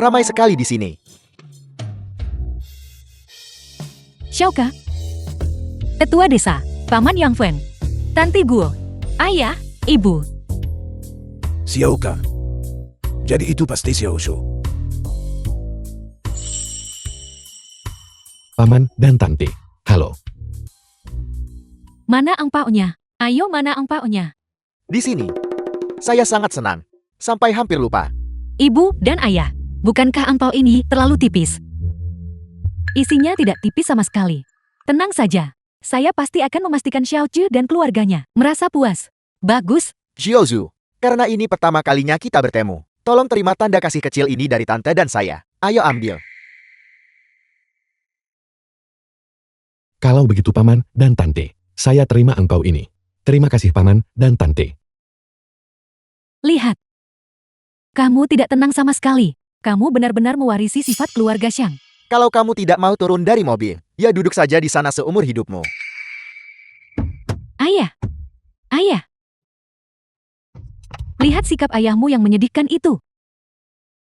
Ramai sekali di sini. Xiaoka, Ketua Desa, Paman Yang Feng, Tanti Guo, Ayah, Ibu. Xiaoka. Jadi itu pasti Xiaoshu. Paman dan Tante, halo. Mana angpaonya? Ayo mana angpaonya? Di sini. Saya sangat senang. Sampai hampir lupa. Ibu dan Ayah, bukankah angpao ini terlalu tipis? Isinya tidak tipis sama sekali. Tenang saja. Saya pasti akan memastikan Xiao Zhu dan keluarganya merasa puas. Bagus. Xiaozu, karena ini pertama kalinya kita bertemu. Tolong terima tanda kasih kecil ini dari Tante dan saya. Ayo ambil. Kalau begitu Paman dan Tante, saya terima angpau ini. Terima kasih Paman dan Tante. Lihat. Kamu tidak tenang sama sekali. Kamu benar-benar mewarisi sifat keluarga Xiang. Kalau kamu tidak mau turun dari mobil, ya duduk saja di sana seumur hidupmu. Ayah. Ayah. Lihat sikap ayahmu yang menyedihkan itu.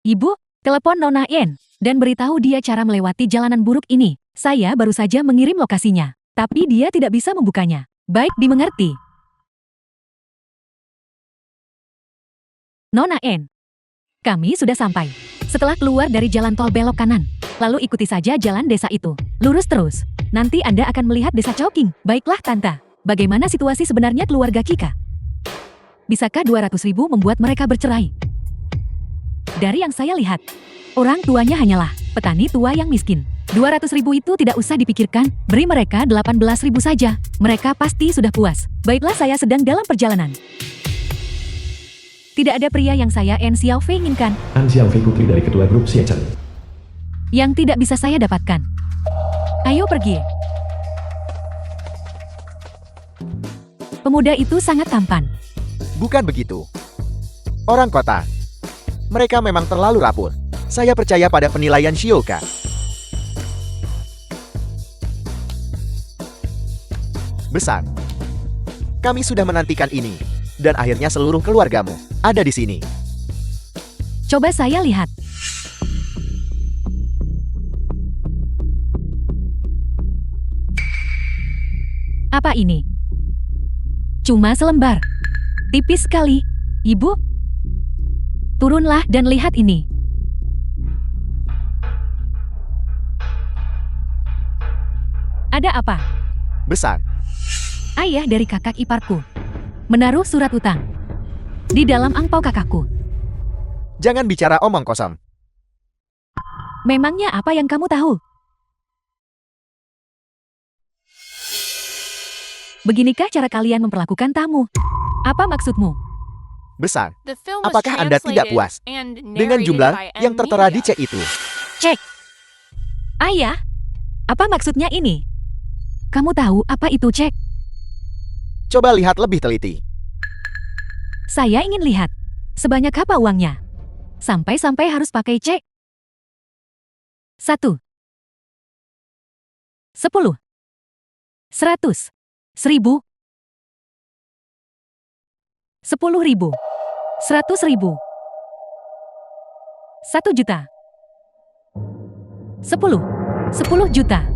Ibu, telepon Nona Yen dan beritahu dia cara melewati jalanan buruk ini. Saya baru saja mengirim lokasinya, tapi dia tidak bisa membukanya. Baik dimengerti. Nona Yen, kami sudah sampai. Setelah keluar dari jalan tol belok kanan, lalu ikuti saja jalan desa itu. Lurus terus. Nanti Anda akan melihat desa Chowking. Baiklah Tante, bagaimana situasi sebenarnya keluarga Kika? Bisakah 200.000 membuat mereka bercerai? Dari yang saya lihat, orang tuanya hanyalah petani tua yang miskin. 200.000 itu tidak usah dipikirkan, beri mereka 18.000 saja. Mereka pasti sudah puas. Baiklah saya sedang dalam perjalanan. Tidak ada pria yang saya En Xiaofei inginkan, An Xiaofei putri dari ketua grup Xiechen. yang tidak bisa saya dapatkan. Ayo pergi. Pemuda itu sangat tampan. Bukan begitu. Orang kota. Mereka memang terlalu rapuh. Saya percaya pada penilaian Xiaoka. Besar. Kami sudah menantikan ini. Dan akhirnya seluruh keluargamu ada di sini. Coba saya lihat. Apa ini? Cuma selembar. Tipis sekali. Ibu, turunlah dan lihat ini. Ada apa? Besar. Ayah dari kakak iparku menaruh surat utang di dalam angpau kakakku. Jangan bicara omong kosong. Memangnya apa yang kamu tahu? Beginikah cara kalian memperlakukan tamu? Apa maksudmu? Besar. Apakah Anda tidak puas Dengan jumlah yang tertera di cek itu. Cek. Ayah, apa maksudnya ini? Kamu tahu apa itu cek? Coba lihat lebih teliti. Saya ingin lihat. Sebanyak apa uangnya? Sampai-sampai harus pakai cek. 1. 10. 100. 1000. 10.000. 100.000. 1 juta. 10. 10 juta.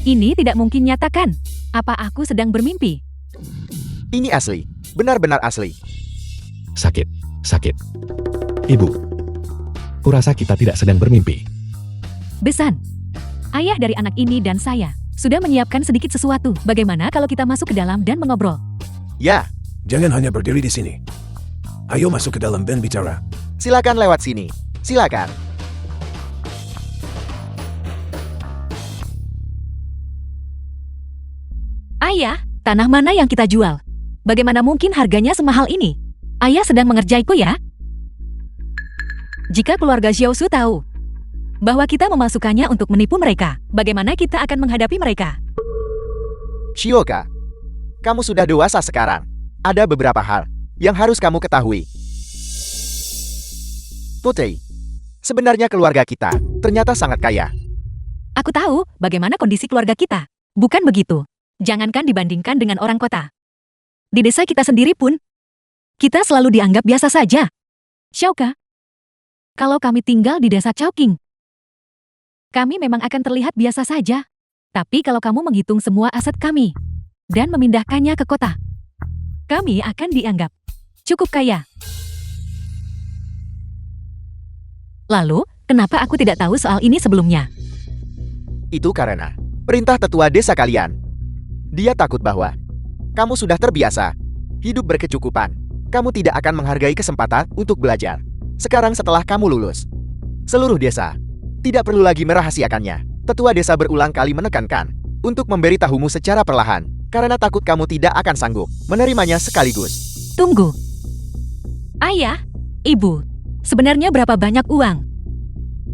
Ini tidak mungkin nyatakan. Apa aku sedang bermimpi? Ini asli. Benar-benar asli. Sakit, sakit. Ibu, kurasa kita tidak sedang bermimpi. Besan, ayah dari anak ini dan saya sudah menyiapkan sedikit sesuatu. Bagaimana kalau kita masuk ke dalam dan mengobrol? Ya, Jangan hanya berdiri di sini. Ayo masuk ke dalam dan bicara. silakan lewat sini. Silakan. Ayah, tanah mana yang kita jual? Bagaimana mungkin harganya semahal ini? Ayah sedang mengerjaiku ya? Jika keluarga Xiaosu tahu bahwa kita memasukkannya untuk menipu mereka, bagaimana kita akan menghadapi mereka? Xiaoka, kamu sudah dewasa sekarang. Ada beberapa hal yang harus kamu ketahui. Putri, sebenarnya keluarga kita ternyata sangat kaya. Aku tahu bagaimana kondisi keluarga kita. Bukan begitu. Jangankan dibandingkan dengan orang kota. Di desa kita sendiri pun, kita selalu dianggap biasa saja. Xiaoka, kalau kami tinggal di desa Chowking, kami memang akan terlihat biasa saja. Tapi kalau kamu menghitung semua aset kami dan memindahkannya ke kota, kami akan dianggap cukup kaya. Lalu, kenapa aku tidak tahu soal ini sebelumnya? Itu karena perintah tetua desa kalian. Dia takut bahwa kamu sudah terbiasa hidup berkecukupan. Kamu tidak akan menghargai kesempatan untuk belajar. Sekarang setelah kamu lulus, seluruh desa tidak perlu lagi merahasiakannya. Tetua desa berulang kali menekankan untuk memberitahumu secara perlahan, karena takut kamu tidak akan sanggup menerimanya sekaligus. Tunggu. Ayah, Ibu, sebenarnya berapa banyak uang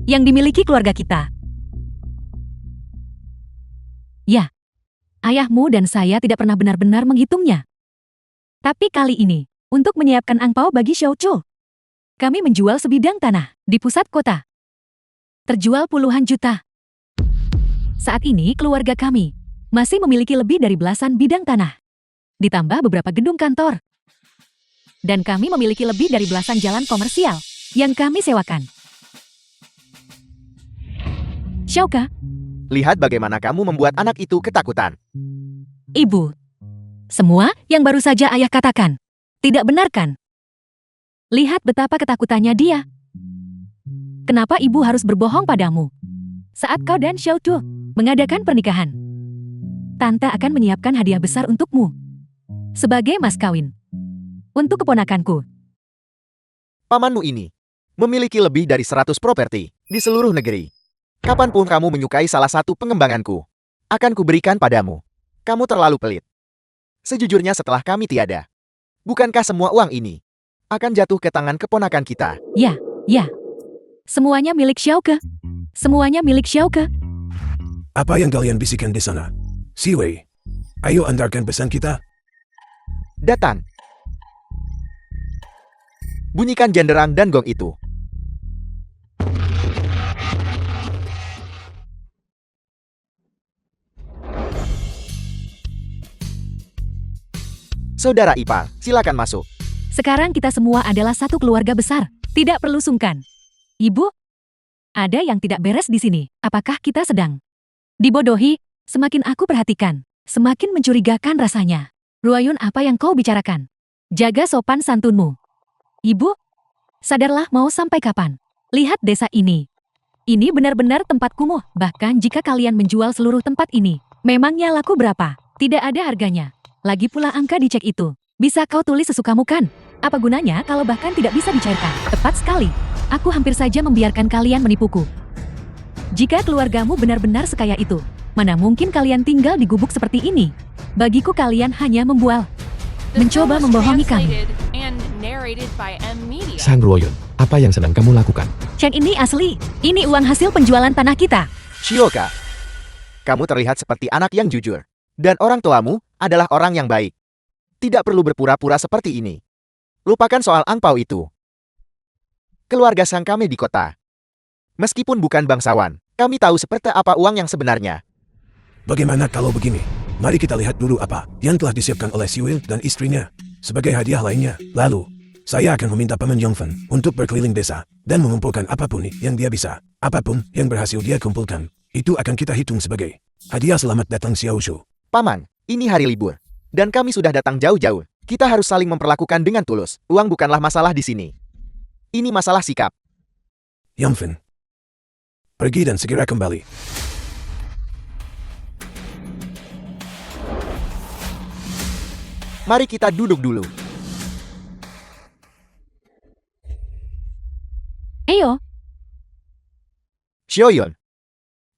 yang dimiliki keluarga kita? Ya, ayahmu dan saya tidak pernah benar-benar menghitungnya. Tapi kali ini, untuk menyiapkan angpau bagi Xiaochu, kami menjual sebidang tanah di pusat kota. Terjual puluhan juta. Saat ini keluarga kami masih memiliki lebih dari belasan bidang tanah. Ditambah beberapa gedung kantor. Dan kami memiliki lebih dari belasan jalan komersial yang kami sewakan. Xiaoka, Lihat bagaimana kamu membuat anak itu ketakutan. Ibu, semua yang baru saja ayah katakan tidak benar kan? Lihat betapa ketakutannya dia. Kenapa ibu harus berbohong padamu? Saat kau dan Xiaotu mengadakan pernikahan, Tante akan menyiapkan hadiah besar untukmu sebagai mas kawin untuk keponakanku. Pamanmu ini memiliki lebih dari 100 properti di seluruh negeri. Kapanpun kamu menyukai salah satu pengembanganku, akan kuberikan padamu. Kamu terlalu pelit. Sejujurnya setelah kami tiada, bukankah semua uang ini akan jatuh ke tangan keponakan kita? Ya. Semuanya milik Xiaoke. Semuanya milik Xiaoke. Apa yang kalian bisikan di sana? Siwei, ayo antarkan pesan kita. Datang. Bunyikan genderang dan gong itu. Saudara ipar, silakan masuk. Sekarang kita semua adalah satu keluarga besar. Tidak perlu sungkan. Ibu, ada yang tidak beres di sini. Apakah kita sedang dibodohi? Semakin aku perhatikan, semakin mencurigakan rasanya. Ruayun, apa yang kau bicarakan? Jaga sopan santunmu. Ibu, sadarlah mau sampai kapan? Lihat desa ini. Ini benar-benar tempat kumuh. Bahkan jika kalian menjual seluruh tempat ini, memangnya laku berapa? Tidak ada harganya. Lagi pula angka dicek itu. Bisa kau tulis sesukamu kan? Apa gunanya kalau bahkan tidak bisa dicairkan? Tepat sekali. Aku hampir saja membiarkan kalian menipuku. Jika keluargamu benar-benar sekaya itu, mana mungkin kalian tinggal di gubuk seperti ini? Bagiku kalian hanya membual. Mencoba membohongi kami. Sang Ruoyun, apa yang sedang kamu lakukan? Chen, ini asli. Ini uang hasil penjualan tanah kita. Shioka, kamu terlihat seperti anak yang jujur. Dan orang tuamu adalah orang yang baik. Tidak perlu berpura-pura seperti ini. Lupakan soal angpau itu. Keluarga sang kami di kota. Meskipun bukan bangsawan, kami tahu seperti apa uang yang sebenarnya. Bagaimana kalau begini? Mari kita lihat dulu apa yang telah disiapkan oleh Siwil dan istrinya sebagai hadiah lainnya. Lalu, saya akan meminta Paman Yongfen untuk berkeliling desa dan mengumpulkan apapun yang dia bisa. Apapun yang berhasil dia kumpulkan, itu akan kita hitung sebagai hadiah selamat datang Xiaoshu. Paman, ini hari libur. Dan kami sudah datang jauh-jauh. Kita harus saling memperlakukan dengan tulus. Uang bukanlah masalah di sini. Ini masalah sikap. Yongfen, pergi dan segera kembali. Mari kita duduk dulu. Ayo, Xiaoyun.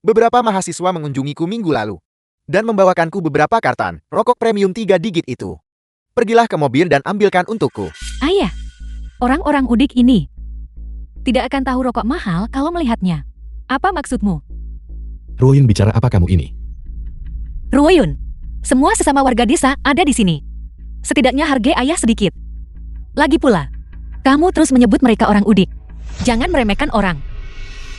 Beberapa mahasiswa mengunjungiku minggu lalu. Dan membawakanku beberapa kartan rokok premium 3 digit itu. Pergilah ke mobil dan ambilkan untukku. ayah. Orang-orang udik ini tidak akan tahu rokok mahal kalau melihatnya. Apa maksudmu? Ruoyun, bicara apa kamu ini? Ruoyun, semua sesama warga desa ada di sini. Setidaknya hargai ayah sedikit. Lagi pula, kamu terus menyebut mereka orang udik. Jangan meremehkan orang.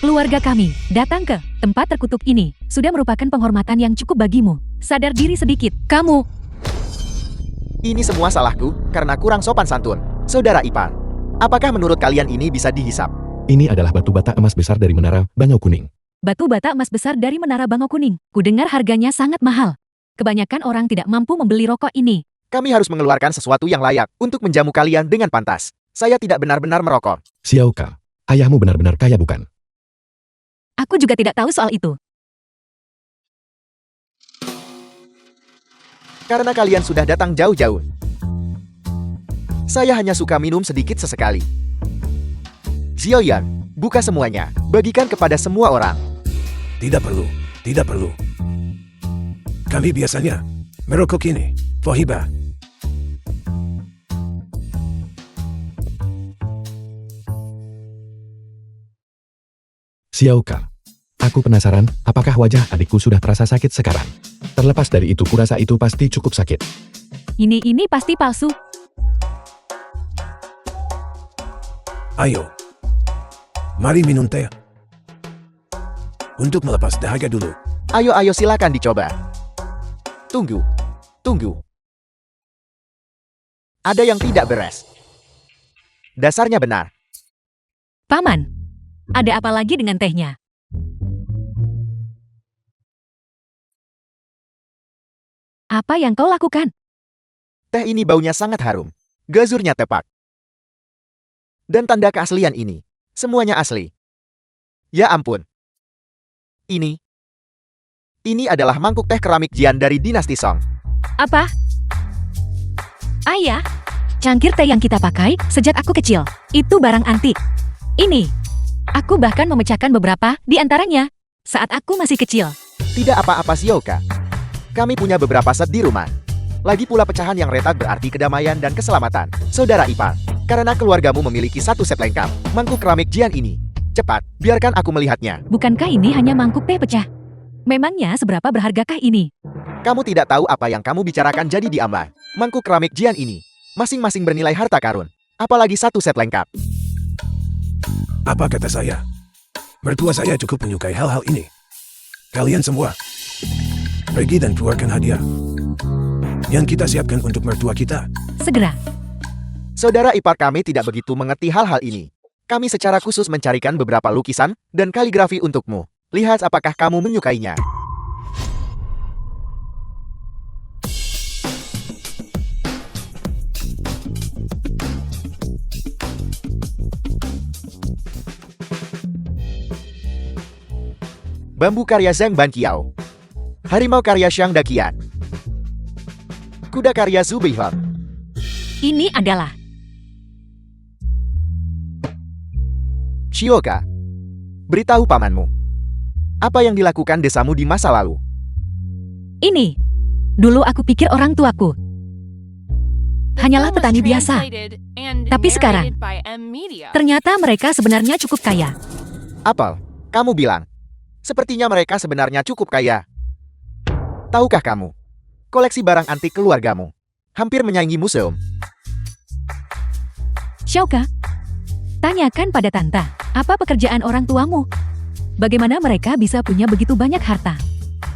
Keluarga kami datang ke tempat terkutuk ini sudah merupakan penghormatan yang cukup bagimu. Sadar diri sedikit, kamu. Ini semua salahku karena kurang sopan santun. Saudara ipar, Apakah menurut kalian ini bisa dihisap? Ini adalah batu bata emas besar dari Menara Bangau Kuning. Batu bata emas besar dari Menara Bangau Kuning. Kudengar harganya sangat mahal. Kebanyakan orang tidak mampu membeli rokok ini. Kami harus mengeluarkan sesuatu yang layak untuk menjamu kalian dengan pantas. Saya tidak benar-benar merokok. Xiaoka, ayahmu benar-benar kaya bukan? Aku juga tidak tahu soal itu. Karena kalian sudah datang jauh-jauh. Saya hanya suka minum sedikit sesekali. Zioyan, buka semuanya. Bagikan kepada semua orang. Tidak perlu, tidak perlu. Kami biasanya merokok ini. Fohiba. Xiaoka, aku penasaran apakah wajah adikku sudah terasa sakit sekarang. Terlepas dari itu kurasa itu pasti cukup sakit. Ini pasti palsu. Ayo. Mari minum teh. Untuk melepas dahaga dulu. Ayo silakan dicoba. Tunggu. Ada yang tidak beres. Dasarnya benar. Paman, ada apa lagi dengan tehnya? Apa yang kau lakukan? Teh ini baunya sangat harum. Glazurnya tepat. Dan tanda keaslian ini. Semuanya asli. Ya ampun. Ini adalah mangkuk teh keramik Jian dari dinasti Song. Apa? Ayah, cangkir teh yang kita pakai sejak aku kecil. Itu barang antik. Ini. Aku bahkan memecahkan beberapa di antaranya saat aku masih kecil. Tidak apa-apa Xiaoka. Kami punya beberapa set di rumah. Lagi pula pecahan yang retak berarti kedamaian dan keselamatan. Saudara ipar, karena keluargamu memiliki satu set lengkap, mangkuk keramik Jian ini. Cepat, biarkan aku melihatnya. Bukankah ini hanya mangkuk teh pecah? Memangnya seberapa berhargakah ini? Kamu tidak tahu apa yang kamu bicarakan jadi diamlah. Mangkuk keramik Jian ini, masing-masing bernilai harta karun. Apalagi satu set lengkap. Apa kata saya? Mertua saya cukup menyukai hal-hal ini. Kalian semua, pergi dan keluarkan hadiah yang kita siapkan untuk mertua kita. Segera. Saudara ipar kami tidak begitu mengerti hal-hal ini. Kami secara khusus mencarikan beberapa lukisan dan kaligrafi untukmu. Lihat apakah kamu menyukainya. Bambu karya Zhang Banqiao. Harimau karya Xiang Daqian. Kuda karya Zhu Beihong. Ini adalah Xiaoka, beritahu pamanmu. Apa yang dilakukan desamu di masa lalu? ini. Dulu aku pikir orang tuaku hanyalah petani biasa. Tapi sekarang, ternyata mereka sebenarnya cukup kaya. Apel, kamu bilang. Sepertinya mereka sebenarnya cukup kaya. Tahukah kamu? Koleksi barang antik keluargamu hampir menyaingi museum. Xiaoka, tanyakan pada Tanta, apa pekerjaan orang tuamu? Bagaimana mereka bisa punya begitu banyak harta?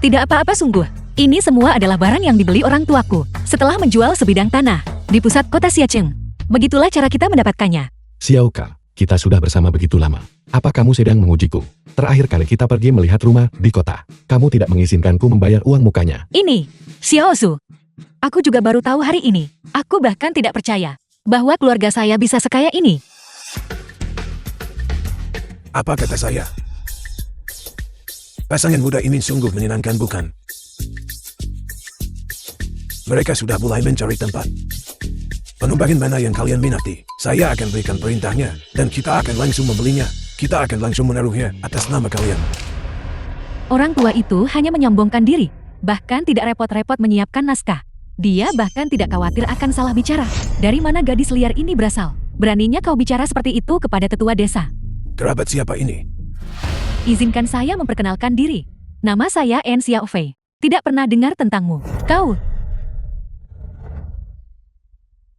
Tidak apa-apa sungguh. Ini semua adalah barang yang dibeli orang tuaku setelah menjual sebidang tanah di pusat kota Xiacheng. Begitulah cara kita mendapatkannya. Xiaoka, kita sudah bersama begitu lama. Apa kamu sedang mengujiku? Terakhir kali kita pergi melihat rumah di kota. Kamu tidak mengizinkanku membayar uang mukanya. Ini, Xiaosu. Aku juga baru tahu hari ini. Aku bahkan tidak percaya bahwa keluarga saya bisa sekaya ini. Apa kata saya? Pasangan muda ini sungguh menyenangkan bukan? Mereka sudah mulai mencari tempat. Pengembangan mana yang kalian minati? Saya akan berikan perintahnya, dan kita akan langsung membelinya. Kita akan langsung menaruhnya atas nama kalian. Orang tua itu hanya menyombongkan diri, bahkan tidak repot-repot menyiapkan naskah. Dia bahkan tidak khawatir akan salah bicara. Dari mana gadis liar ini berasal? Beraninya kau bicara seperti itu kepada tetua desa? Kerabat siapa ini? Izinkan saya memperkenalkan diri. Nama saya En Xiaofei. Tidak pernah dengar tentangmu. Kau.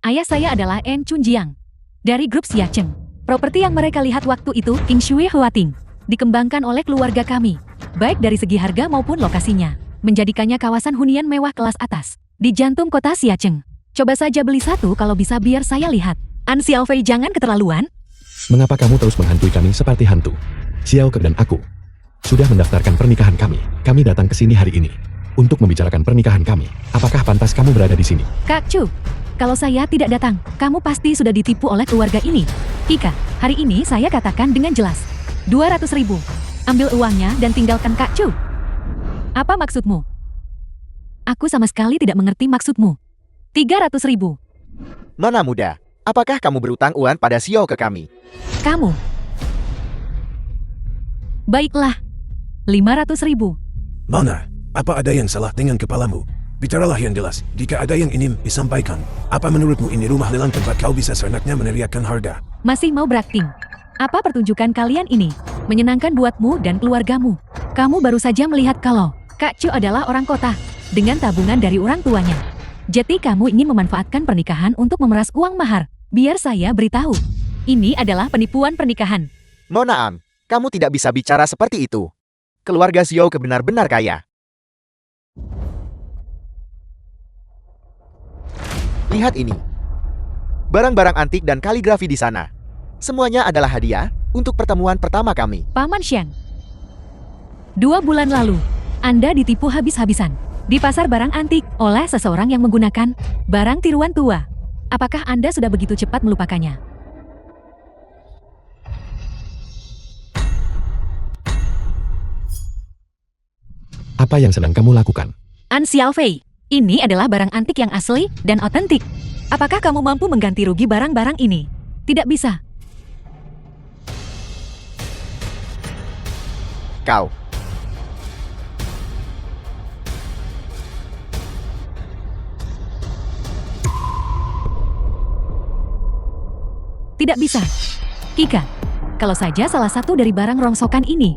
Ayah saya adalah En Chunjiang. Dari grup Xiacheng. Properti yang mereka lihat waktu itu, King Shui Huating, dikembangkan oleh keluarga kami. Baik dari segi harga maupun lokasinya. Menjadikannya kawasan hunian mewah kelas atas. Di jantung kota Xiacheng. Coba saja beli satu kalau bisa biar saya lihat. An Xiaofei, jangan keterlaluan. Mengapa kamu terus menghantui kami seperti hantu? Xiao Ke dan aku sudah mendaftarkan pernikahan kami. Kami datang ke sini hari ini untuk membicarakan pernikahan kami. Apakah pantas kamu berada di sini? Kak Chu, kalau saya tidak datang, kamu pasti sudah ditipu oleh keluarga ini. Kika, hari ini saya katakan dengan jelas. 200.000. Ambil uangnya dan tinggalkan Kak Chu. Apa maksudmu? Aku sama sekali tidak mengerti maksudmu. 300.000. Nona muda, apakah kamu berutang uang pada Xiao Ke kami? Kamu. Baiklah. 500.000. Mana? Apa ada yang salah dengan kepalamu? Bicaralah yang jelas. Jika ada yang ingin disampaikan, apa menurutmu ini rumah lelang tempat kau bisa seenaknya meneriakkan harga? Masih mau berakting? Apa pertunjukan kalian ini menyenangkan buatmu dan keluargamu? Kamu baru saja melihat kalau Kak Chu adalah orang kota dengan tabungan dari orang tuanya. Jadi kamu ingin memanfaatkan pernikahan untuk memeras uang mahar. Biar saya beritahu. Ini adalah penipuan pernikahan. Nona Am, kamu tidak bisa bicara seperti itu. Keluarga Xiao Ke benar-benar kaya. Lihat ini. Barang-barang antik dan kaligrafi di sana. Semuanya adalah hadiah untuk pertemuan pertama kami. Paman Xiang. 2 bulan lalu, Anda ditipu habis-habisan di pasar barang antik oleh seseorang yang menggunakan barang tiruan tua. Apakah Anda sudah begitu cepat melupakannya? Apa yang sedang kamu lakukan? An Xiaofei, ini adalah barang antik yang asli dan otentik. Apakah kamu mampu mengganti rugi barang-barang ini? Tidak bisa. Kau. Tidak bisa. Kika, kalau saja salah satu dari barang rongsokan ini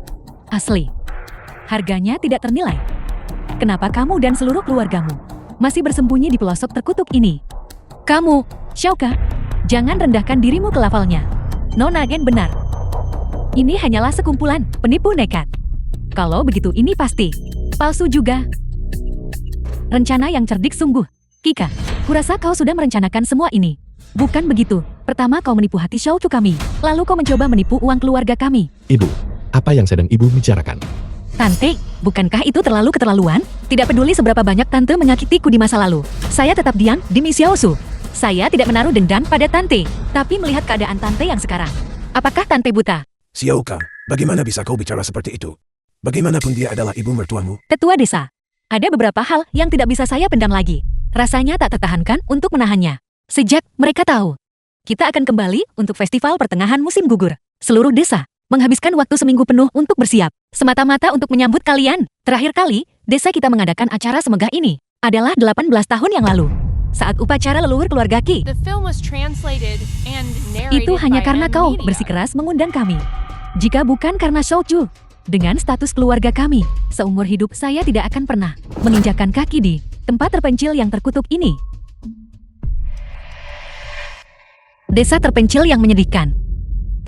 asli, harganya tidak ternilai. Kenapa kamu dan seluruh keluargamu masih bersembunyi di pelosok terkutuk ini? Kamu, Xiao Ke, jangan rendahkan dirimu ke levelnya. Nona Gen benar. Ini hanyalah sekumpulan penipu nekat. Kalau begitu ini pasti palsu juga. Rencana yang cerdik sungguh. Kika, kurasa kau sudah merencanakan semua ini. Bukan begitu. Pertama kau menipu hati Xiao Ke kami, lalu kau mencoba menipu uang keluarga kami. Ibu, apa yang sedang ibu bicarakan? Tante, bukankah itu terlalu keterlaluan? Tidak peduli seberapa banyak tante menyakitiku di masa lalu, saya tetap diam demi Xiaosu. Saya tidak menaruh dendam pada tante, tapi melihat keadaan tante yang sekarang. Apakah tante buta? Xiao Ke, bagaimana bisa kau bicara seperti itu? Bagaimanapun dia adalah ibu mertuamu. Ketua desa, ada beberapa hal yang tidak bisa saya pendam lagi. Rasanya tak tertahankan untuk menahannya. Sejak mereka tahu, kita akan kembali untuk festival pertengahan musim gugur. Seluruh desa menghabiskan waktu seminggu penuh untuk bersiap, semata-mata untuk menyambut kalian. Terakhir kali, desa kita mengadakan acara semegah ini adalah 18 tahun yang lalu. Saat upacara leluhur keluarga Qi. The film was translated and narrated Itu hanya by karena N kau Media. bersikeras mengundang kami. Jika bukan karena Shou Chu, dengan status keluarga kami, seumur hidup saya tidak akan pernah menginjakkan kaki di tempat terpencil yang terkutuk ini. Desa terpencil yang menyedihkan.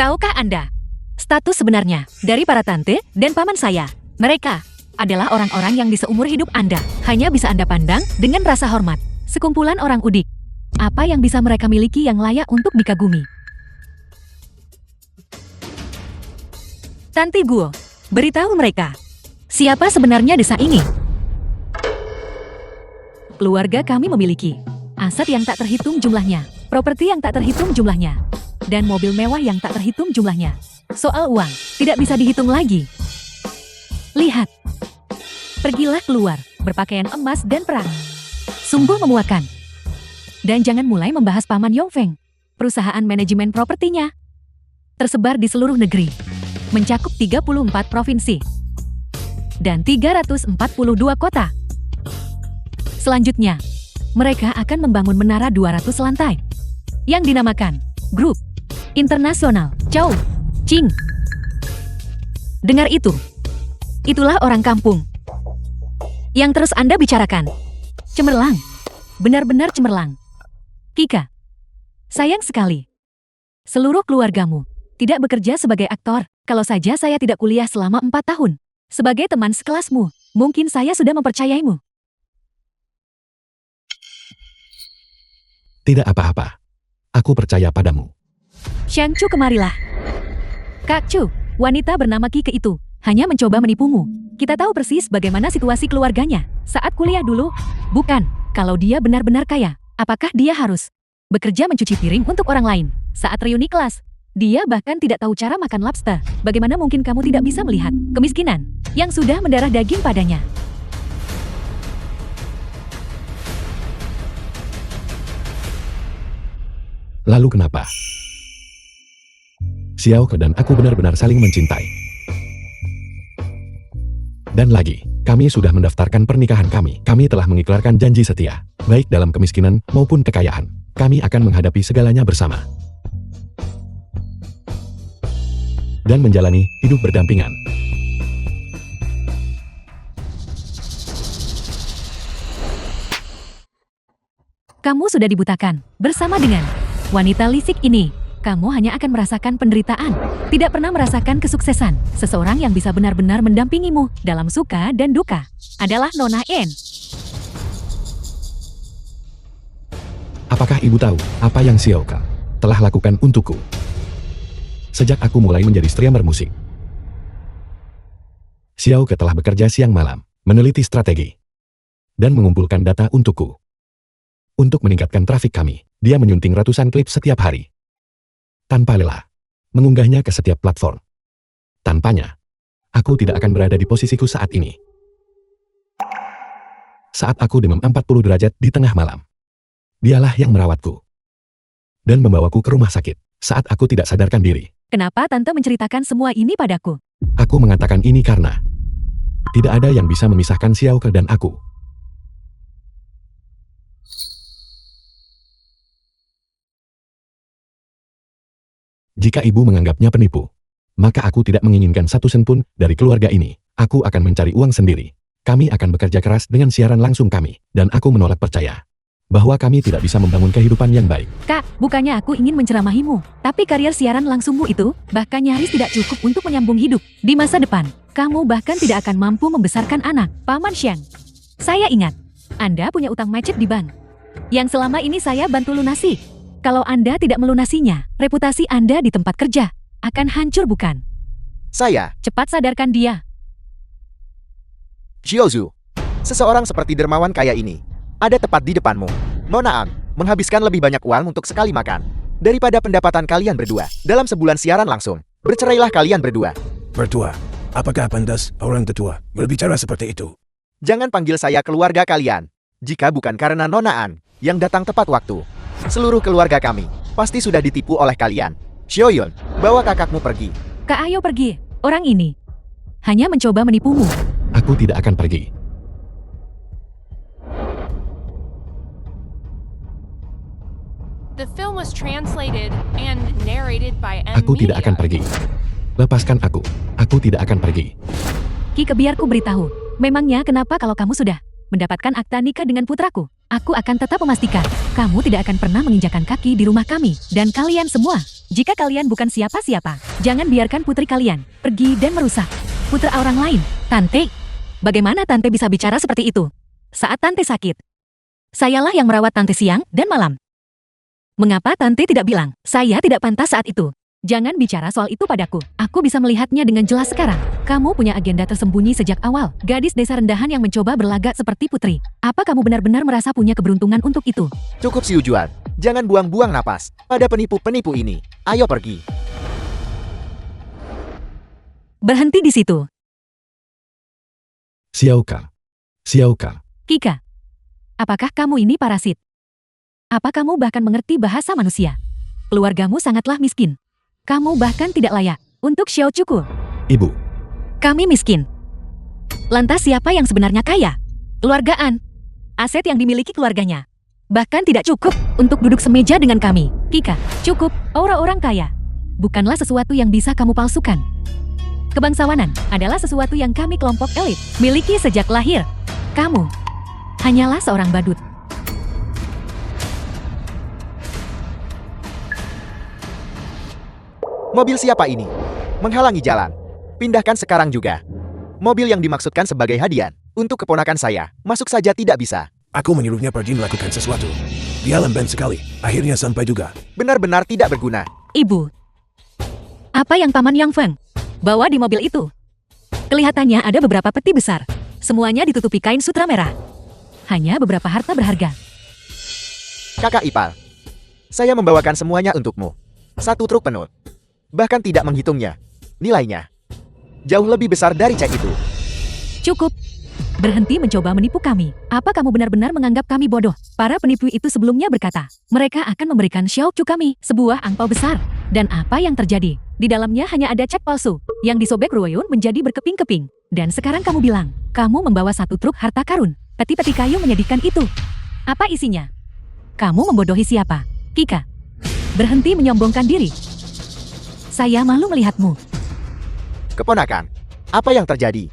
Tahukah Anda, status sebenarnya dari para tante dan paman saya? Mereka adalah orang-orang yang di seumur hidup Anda hanya bisa Anda pandang dengan rasa hormat. Sekumpulan orang udik. Apa yang bisa mereka miliki yang layak untuk dikagumi? Tante Guo, beritahu mereka, siapa sebenarnya desa ini? Keluarga kami memiliki aset yang tak terhitung jumlahnya, properti yang tak terhitung jumlahnya, dan mobil mewah yang tak terhitung jumlahnya. Soal uang, tidak bisa dihitung lagi. Lihat, pergilah keluar, berpakaian emas dan perang. Sungguh memuakan. Dan jangan mulai membahas Paman Yongfeng. Perusahaan manajemen propertinya tersebar di seluruh negeri, mencakup 34 provinsi dan 342 kota. Selanjutnya, mereka akan membangun menara 200 lantai yang dinamakan Grup Internasional Chou Ching. Dengar itu. Itulah orang kampung yang terus Anda bicarakan. Cemerlang. Benar-benar cemerlang. Kika, sayang sekali. Seluruh keluargamu tidak bekerja sebagai aktor. Kalau saja saya tidak kuliah selama 4 tahun. Sebagai teman sekelasmu, mungkin saya sudah mempercayaimu. Tidak apa-apa. Aku percaya padamu. Xiang Chu, kemarilah. Kak Chu, wanita bernama Kike itu hanya mencoba menipumu. Kita tahu persis bagaimana situasi keluarganya saat kuliah dulu. Bukan, kalau dia benar-benar kaya, apakah dia harus bekerja mencuci piring untuk orang lain saat reuni kelas? Dia bahkan tidak tahu cara makan lobster. Bagaimana mungkin kamu tidak bisa melihat kemiskinan yang sudah mendarah daging padanya? Lalu kenapa? Xiaoke dan aku benar-benar saling mencintai. Dan lagi, kami sudah mendaftarkan pernikahan kami. Kami telah mengikrarkan janji setia, baik dalam kemiskinan maupun kekayaan. Kami akan menghadapi segalanya bersama. Dan menjalani hidup berdampingan. Kamu sudah dibutakan bersama dengan wanita lisik ini. Kamu hanya akan merasakan penderitaan, tidak pernah merasakan kesuksesan. Seseorang yang bisa benar-benar mendampingimu dalam suka dan duka adalah Nona En. Apakah ibu tahu apa yang Xiaoke telah lakukan untukku? Sejak aku mulai menjadi streamer musik, Xiaoke telah bekerja siang malam, meneliti strategi, dan mengumpulkan data untukku. Untuk meningkatkan trafik kami, dia menyunting ratusan klip setiap hari. Tanpa lelah, mengunggahnya ke setiap platform. Tanpanya, aku tidak akan berada di posisiku saat ini. Saat aku demam 40 derajat di tengah malam, dialah yang merawatku dan membawaku ke rumah sakit saat aku tidak sadarkan diri. Kenapa Tante menceritakan semua ini padaku? Aku mengatakan ini karena tidak ada yang bisa memisahkan Xiaoke dan aku. Jika ibu menganggapnya penipu, maka aku tidak menginginkan satu sen pun dari keluarga ini. Aku akan mencari uang sendiri. Kami akan bekerja keras dengan siaran langsung kami, dan aku menolak percaya bahwa kami tidak bisa membangun kehidupan yang baik. Kak, bukannya aku ingin menceramahimu, tapi karier siaran langsungmu itu bahkan nyaris tidak cukup untuk menyambung hidup. Di masa depan, kamu bahkan tidak akan mampu membesarkan anak. Paman Xiang, saya ingat, Anda punya utang macet di bank yang selama ini saya bantu lunasi. Kalau Anda tidak melunasinya, reputasi Anda di tempat kerja akan hancur, bukan? Saya, Cepat sadarkan dia. Xiaozu. Seseorang seperti dermawan kaya ini ada tepat di depanmu. Nona Ang menghabiskan lebih banyak uang untuk sekali makan daripada pendapatan kalian berdua dalam sebulan siaran langsung. Bercerailah kalian berdua. Mertua, apakah pantas orang tetua berbicara seperti itu? Jangan panggil saya keluarga kalian. Jika bukan karena Nona Ang yang datang tepat waktu, seluruh keluarga kami pasti sudah ditipu oleh kalian. Xiaoyun, bawa kakakmu pergi. Kak, ayo pergi. Orang ini hanya mencoba menipumu. Aku tidak akan pergi. The film was translated and narrated by M. Aku tidak akan Media. pergi. Lepaskan aku. Aku tidak akan pergi. Kike, biarku beritahu. Memangnya kenapa kalau kamu sudah mendapatkan akta nikah dengan putraku? Aku akan tetap memastikan kamu tidak akan pernah menginjakan kaki di rumah kami dan kalian semua. Jika kalian bukan siapa-siapa, jangan biarkan putri kalian pergi dan merusak putra orang lain. Tante, bagaimana Tante bisa bicara seperti itu? Saat Tante sakit, sayalah yang merawat Tante siang dan malam. Mengapa Tante tidak bilang, saya tidak pantas saat itu? Jangan bicara soal itu padaku. Aku bisa melihatnya dengan jelas sekarang. Kamu punya agenda tersembunyi sejak awal. Gadis desa rendahan yang mencoba berlagak seperti putri. Apa kamu benar-benar merasa punya keberuntungan untuk itu? Cukup Xiujuan. Jangan buang-buang napas pada penipu-penipu ini. Ayo pergi. Berhenti di situ. Xiaoke. Xiaoke. Kika, apakah kamu ini parasit? Apa kamu bahkan mengerti bahasa manusia? Keluargamu sangatlah miskin. Kamu bahkan tidak layak untuk Xiao Cuku. Ibu. Kami miskin. Lantas siapa yang sebenarnya kaya? Keluargaan. Aset yang dimiliki keluarganya. Bahkan tidak cukup untuk duduk semeja dengan kami. Kika, cukup. Orang-orang kaya bukanlah sesuatu yang bisa kamu palsukan. Kebangsawanan adalah sesuatu yang kami kelompok elit miliki sejak lahir. Kamu hanyalah seorang badut. Mobil siapa ini? Menghalangi jalan. Pindahkan sekarang juga. Mobil yang dimaksudkan sebagai hadiah untuk keponakan saya. Masuk saja tidak bisa. Aku menyuruhnya pergi melakukan sesuatu. Dia lamban sekali. Akhirnya sampai juga. Benar-benar tidak berguna. Ibu. Apa yang Paman Yang Feng bawa di mobil itu? Kelihatannya ada beberapa peti besar. Semuanya ditutupi kain sutra merah. Hanya beberapa harta berharga. Kakak ipar, saya membawakan semuanya untukmu. 1 truk penuh. Bahkan tidak menghitungnya. Nilainya jauh lebih besar dari cek itu. Cukup. Berhenti mencoba menipu kami. Apa kamu benar-benar menganggap kami bodoh? Para penipu itu sebelumnya berkata, mereka akan memberikan Xiao Chu kami sebuah angpau besar. Dan apa yang terjadi? Di dalamnya hanya ada cek palsu yang disobek Ruoyun menjadi berkeping-keping. Dan sekarang kamu bilang, kamu membawa 1 truk harta karun. Peti-peti kayu menyedihkan itu. Apa isinya? Kamu membodohi siapa? Kika. Berhenti menyombongkan diri. Saya malu melihatmu. Keponakan, apa yang terjadi?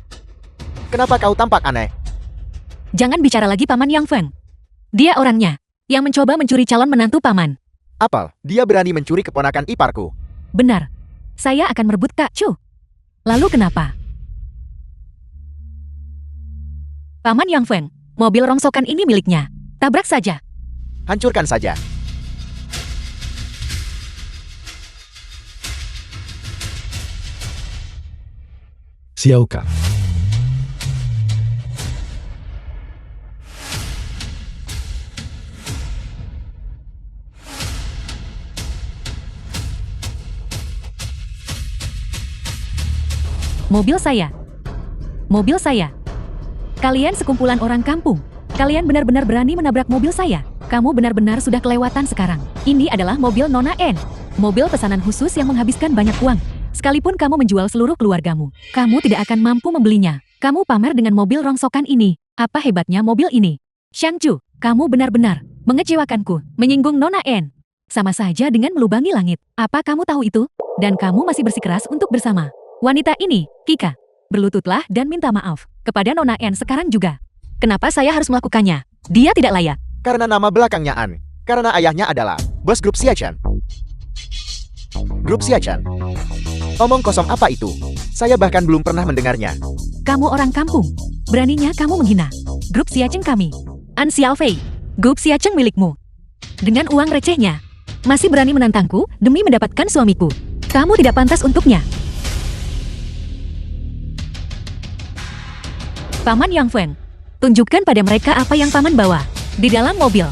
Kenapa kau tampak aneh? Jangan bicara lagi Paman Yang Feng. Dia orangnya yang mencoba mencuri calon menantu Paman. Apel, dia berani mencuri keponakan iparku. Benar. Saya akan merebut Kak Chu. Lalu kenapa? Paman Yang Feng, mobil rongsokan ini miliknya. Tabrak saja. Hancurkan saja. Xiao Ka. Mobil saya. Mobil saya. Kalian sekumpulan orang kampung. Kalian benar-benar berani menabrak mobil saya. Kamu benar-benar sudah kelewatan sekarang. Ini adalah mobil Nona N. Mobil pesanan khusus yang menghabiskan banyak uang. Sekalipun kamu menjual seluruh keluargamu, kamu tidak akan mampu membelinya. Kamu pamer dengan mobil rongsokan ini. Apa hebatnya mobil ini? Shang Chu, kamu benar-benar mengecewakanku, menyinggung Nona N. Sama saja dengan melubangi langit. Apa kamu tahu itu? Dan kamu masih bersikeras untuk bersama wanita ini, Kika. Berlututlah dan minta maaf kepada Nona N sekarang juga. Kenapa saya harus melakukannya? Dia tidak layak. Karena nama belakangnya An. Karena ayahnya adalah bos grup Xiachen. Grup Xiachen. Omong kosong apa itu? Saya bahkan belum pernah mendengarnya. Kamu orang kampung. Beraninya kamu menghina grup Xiachen kami. An Xiaofei, grup Xiachen milikmu. Dengan uang recehnya, masih berani menantangku demi mendapatkan suamiku. Kamu tidak pantas untuknya. Paman Yang Feng, tunjukkan pada mereka apa yang Paman bawa di dalam mobil.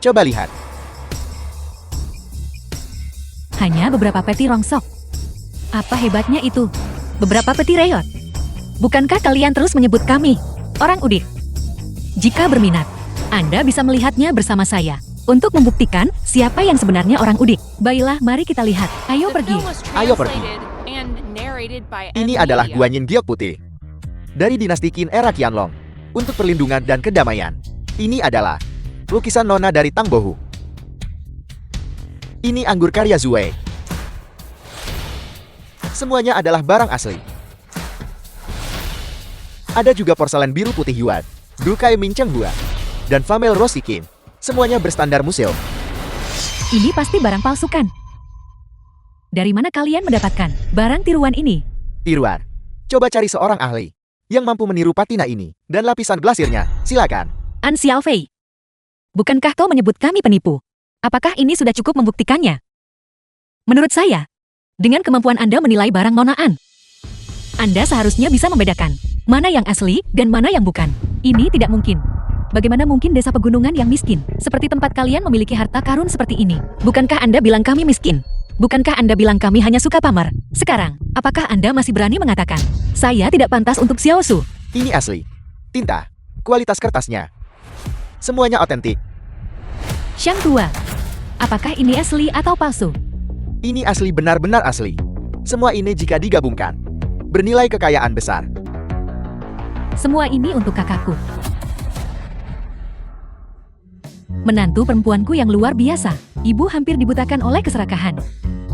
Coba lihat. Hanya beberapa peti rongsok. Apa hebatnya itu? Beberapa peti reot. Bukankah kalian terus menyebut kami orang udik? Jika berminat, Anda bisa melihatnya bersama saya untuk membuktikan siapa yang sebenarnya orang udik. Baiklah, mari kita lihat. Ayo The pergi. film was Ayo pergi. translated and narrated by Ini Evan adalah Media. Guanyin Giok Putih. Dari dinasti Qin era Qianlong. Untuk perlindungan dan kedamaian. Ini adalah lukisan Nona dari Tang Bohu. Ini anggur karya Zue. Semuanya adalah barang asli. Ada juga porselen biru putih Yuan, Dukai Min Cheng Hua, dan Famel Rossi Kim. Semuanya berstandar museum. Ini pasti barang palsu kan? Dari mana kalian mendapatkan barang tiruan ini? Tiruan. Coba cari seorang ahli yang mampu meniru patina ini dan lapisan glasirnya. Silakan. An Xiaofei. Bukankah kau menyebut kami penipu? Apakah ini sudah cukup membuktikannya? Menurut saya, dengan kemampuan Anda menilai barang Nona An, Anda seharusnya bisa membedakan mana yang asli dan mana yang bukan. Ini tidak mungkin. Bagaimana mungkin desa pegunungan yang miskin, seperti tempat kalian memiliki harta karun seperti ini? Bukankah Anda bilang kami miskin? Bukankah Anda bilang kami hanya suka pamer? Sekarang, apakah Anda masih berani mengatakan, saya tidak pantas untuk Xiao Su? Ini asli. Tinta. Kualitas kertasnya. Semuanya otentik. Shang Tua, apakah ini asli atau palsu? Ini asli, benar-benar asli. Semua ini jika digabungkan bernilai kekayaan besar. Semua ini untuk kakakku. Menantu perempuanku yang luar biasa. Ibu hampir dibutakan oleh keserakahan.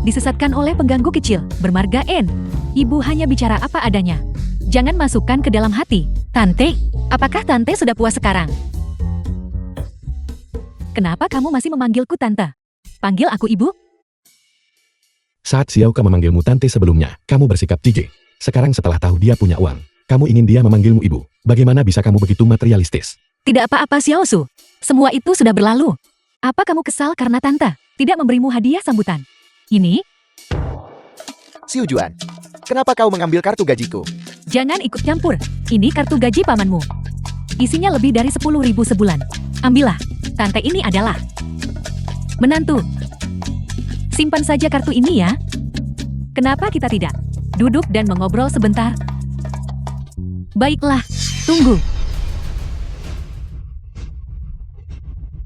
Disesatkan oleh pengganggu kecil, bermarga N. Ibu hanya bicara apa adanya. Jangan masukkan ke dalam hati. Tante, apakah Tante sudah puas sekarang? Kenapa kamu masih memanggilku Tante? Panggil aku Ibu. Saat Xiaoke memanggilmu tante sebelumnya, kamu bersikap jijik. Sekarang setelah tahu dia punya uang, kamu ingin dia memanggilmu ibu. Bagaimana bisa kamu begitu materialistis? Tidak apa-apa Xiaosu. Semua itu sudah berlalu. Apa kamu kesal karena Tante tidak memberimu hadiah sambutan? Ini? Xiu Juan, kenapa kau mengambil kartu gajiku? Jangan ikut campur. Ini kartu gaji pamanmu. Isinya lebih dari 10.000 sebulan. Ambillah. Tante ini adalah menantu. Simpan saja kartu ini ya. Kenapa kita tidak duduk dan mengobrol sebentar? Baiklah, tunggu.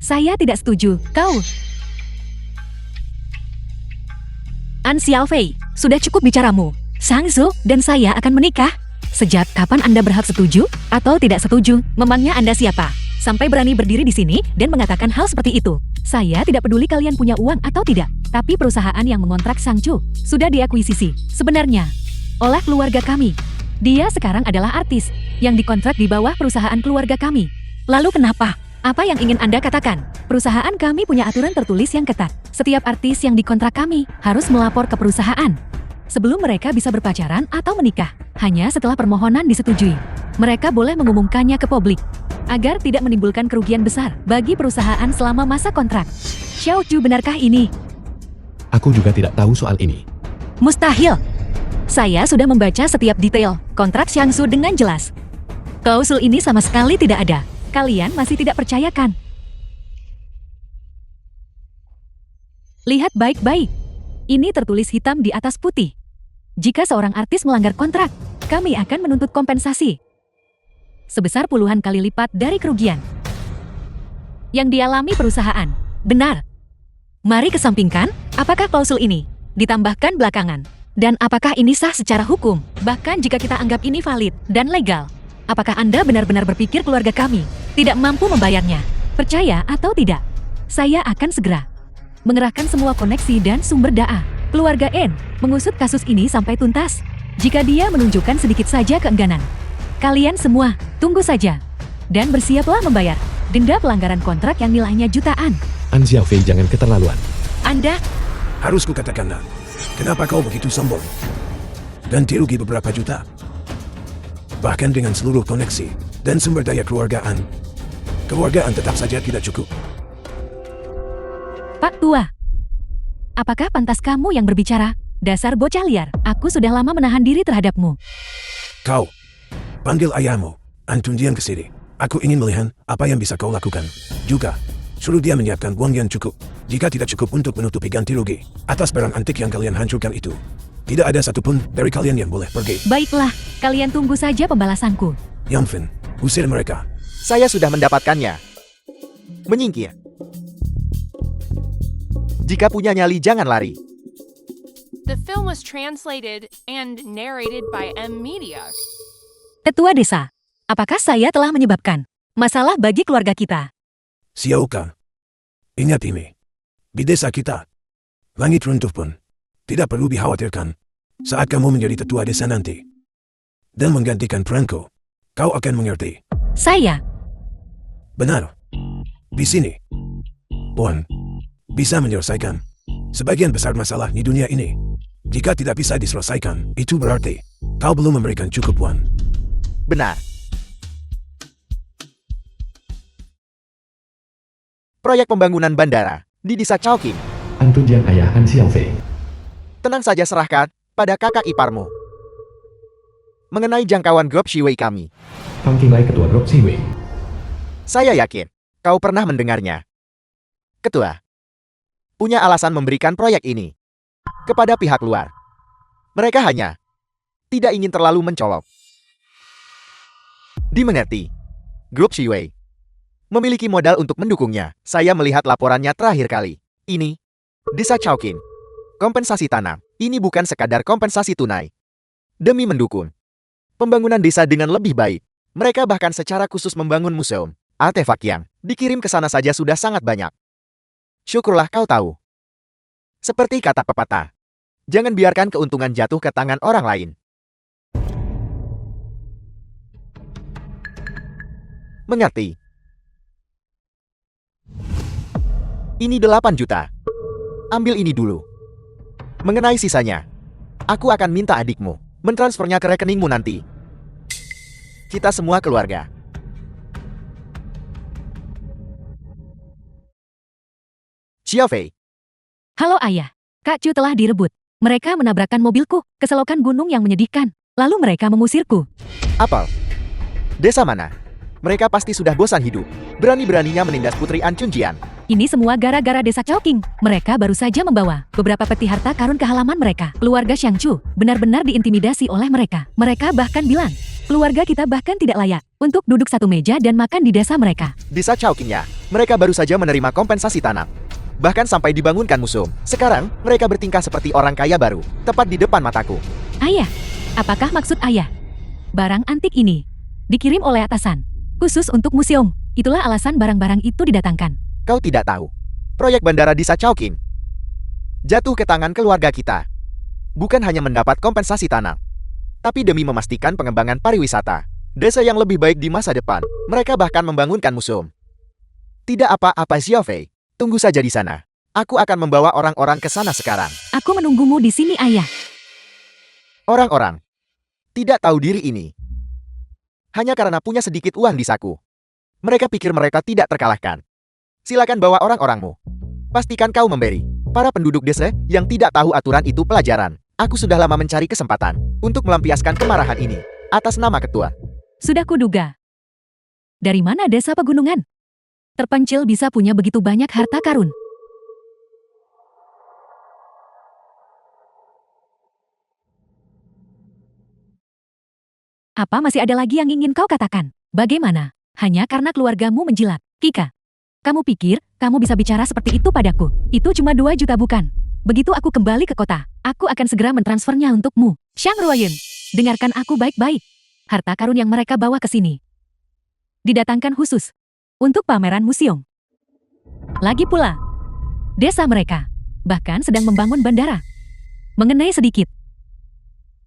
Saya tidak setuju. Kau. An Xiaofei, sudah cukup bicaramu. Sang Zhou dan saya akan menikah. Sejak kapan Anda berhak setuju atau tidak setuju? Memangnya Anda siapa? Sampai berani berdiri di sini dan mengatakan hal seperti itu. Saya tidak peduli kalian punya uang atau tidak, tapi perusahaan yang mengontrak Sang Chu sudah diakuisisi. Sebenarnya, oleh keluarga kami. Dia sekarang adalah artis yang dikontrak di bawah perusahaan keluarga kami. Lalu kenapa? Apa yang ingin Anda katakan? Perusahaan kami punya aturan tertulis yang ketat. Setiap artis yang dikontrak kami harus melapor ke perusahaan sebelum mereka bisa berpacaran atau menikah. Hanya setelah permohonan disetujui, mereka boleh mengumumkannya ke publik agar tidak menimbulkan kerugian besar bagi perusahaan selama masa kontrak. Xiao Ju, benarkah ini? Aku juga tidak tahu soal ini. Mustahil. Saya sudah membaca setiap detail kontrak Xiangsu dengan jelas. Klausul ini sama sekali tidak ada. Kalian masih tidak percayakan. Lihat baik-baik. Ini tertulis hitam di atas putih. Jika seorang artis melanggar kontrak, kami akan menuntut kompensasi sebesar puluhan kali lipat dari kerugian yang dialami perusahaan. Benar. Mari kesampingkan, apakah klausul ini ditambahkan belakangan? Dan apakah ini sah secara hukum? Bahkan jika kita anggap ini valid dan legal, apakah Anda benar-benar berpikir keluarga kami tidak mampu membayarnya? Percaya atau tidak, saya akan segera mengerahkan semua koneksi dan sumber daya keluarga N mengusut kasus ini sampai tuntas. Jika dia menunjukkan sedikit saja keengganan, kalian semua tunggu saja dan bersiaplah membayar denda pelanggaran kontrak yang nilainya jutaan. An Xiaofei, jangan keterlaluan. Anda Harus kukatakan, kenapa kau begitu sombong? Dan dirugi beberapa juta. Bahkan dengan seluruh koneksi dan sumber daya keluargaan tetap saja tidak cukup. Pak Tua, apakah pantas kamu yang berbicara? Dasar bocah liar, aku sudah lama menahan diri terhadapmu. Kau, panggil ayahmu, Antunjian ke sini. Aku ingin melihat apa yang bisa kau lakukan. Juga, suruh dia menyiapkan uang yang cukup. Jika tidak cukup untuk menutupi ganti rugi atas barang antik yang kalian hancurkan itu, tidak ada satupun dari kalian yang boleh pergi. Baiklah, kalian tunggu saja pembalasanku. Yangfen, usir mereka. Saya sudah mendapatkannya. Menyingkir. Jika punya nyali, jangan lari. The film was translated and narrated by M Media. Ketua desa, apakah saya telah menyebabkan masalah bagi keluarga kita? Xiaoka, ingat ini. Di desa kita, langit runtuh pun tidak perlu dikhawatirkan. Saat kamu menjadi tetua desa nanti dan menggantikan peranku, kau akan mengerti. Saya? Benar. Di sini, Puan bisa menyelesaikan sebagian besar masalah di dunia ini. Jika tidak bisa diselesaikan, itu berarti kau belum memberikan cukup, Puan. Benar. Proyek pembangunan bandara di desa Chowking. Antunjian ayah An Xiaofei. Tenang saja, serahkan pada kakak iparmu. Mengenai jangkauan grup Shiwei kami, Fang Qinglai, ketua grup Siwei. saya yakin kau pernah mendengarnya. Ketua, punya alasan memberikan proyek ini kepada pihak luar. Mereka hanya tidak ingin terlalu mencolok. Dimengerti, grup Shiwei memiliki modal untuk mendukungnya. Saya melihat laporannya terakhir kali. Ini, desa Chowking. Kompensasi tanam. Ini bukan sekadar kompensasi tunai. Demi mendukung pembangunan desa dengan lebih baik, mereka bahkan secara khusus membangun museum. Artefak yang dikirim ke sana saja sudah sangat banyak. Syukurlah kau tahu. Seperti kata pepatah, jangan biarkan keuntungan jatuh ke tangan orang lain. Mengerti? Ini 8 juta. Ambil ini dulu. Mengenai sisanya, aku akan minta adikmu mentransfernya ke rekeningmu nanti. Kita semua keluarga. Xiaofei, Halo ayah, Kak Chu telah direbut. Mereka menabrakkan mobilku ke selokan gunung yang menyedihkan. Lalu mereka mengusirku. Apel. Desa mana? Mereka pasti sudah bosan hidup. Berani-beraninya menindas Putri An Chunjian. Ini semua gara-gara desa Chowking. Mereka baru saja membawa beberapa peti harta karun ke halaman mereka. Keluarga Xiang Chu benar-benar diintimidasi oleh mereka. Mereka bahkan bilang, keluarga kita bahkan tidak layak untuk duduk satu meja dan makan di desa mereka. Desa Chowkingnya, mereka baru saja menerima kompensasi tanah. Bahkan sampai dibangunkan museum. Sekarang, mereka bertingkah seperti orang kaya baru, tepat di depan mataku. Ayah, apakah maksud ayah? Barang antik ini dikirim oleh atasan, khusus untuk museum. Itulah alasan barang-barang itu didatangkan. Kau tidak tahu. Proyek bandara desa Chowking jatuh ke tangan keluarga kita. Bukan hanya mendapat kompensasi tanah, tapi demi memastikan pengembangan pariwisata desa yang lebih baik di masa depan, mereka bahkan membangunkan museum. Tidak apa-apa Xiaofei, tunggu saja di sana. Aku akan membawa orang-orang ke sana sekarang. Aku menunggumu di sini, ayah. Orang-orang tidak tahu diri ini. Hanya karena punya sedikit uang di saku. Mereka pikir mereka tidak terkalahkan. Silakan bawa orang-orangmu. Pastikan kau memberi para penduduk desa yang tidak tahu aturan itu pelajaran. Aku sudah lama mencari kesempatan untuk melampiaskan kemarahan ini atas nama ketua. Sudah kuduga. Dari mana desa pegunungan? Terpencil bisa punya begitu banyak harta karun. Apa masih ada lagi yang ingin kau katakan? Bagaimana? Hanya karena keluargamu menjilat. Kika, kamu pikir kamu bisa bicara seperti itu padaku? Itu cuma 2 juta bukan? Begitu aku kembali ke kota, aku akan segera mentransfernya untukmu. Xiang Ruoyun, dengarkan aku baik-baik. Harta karun yang mereka bawa ke sini didatangkan khusus untuk pameran museum. Lagi pula, desa mereka bahkan sedang membangun bandara. Mengenai sedikit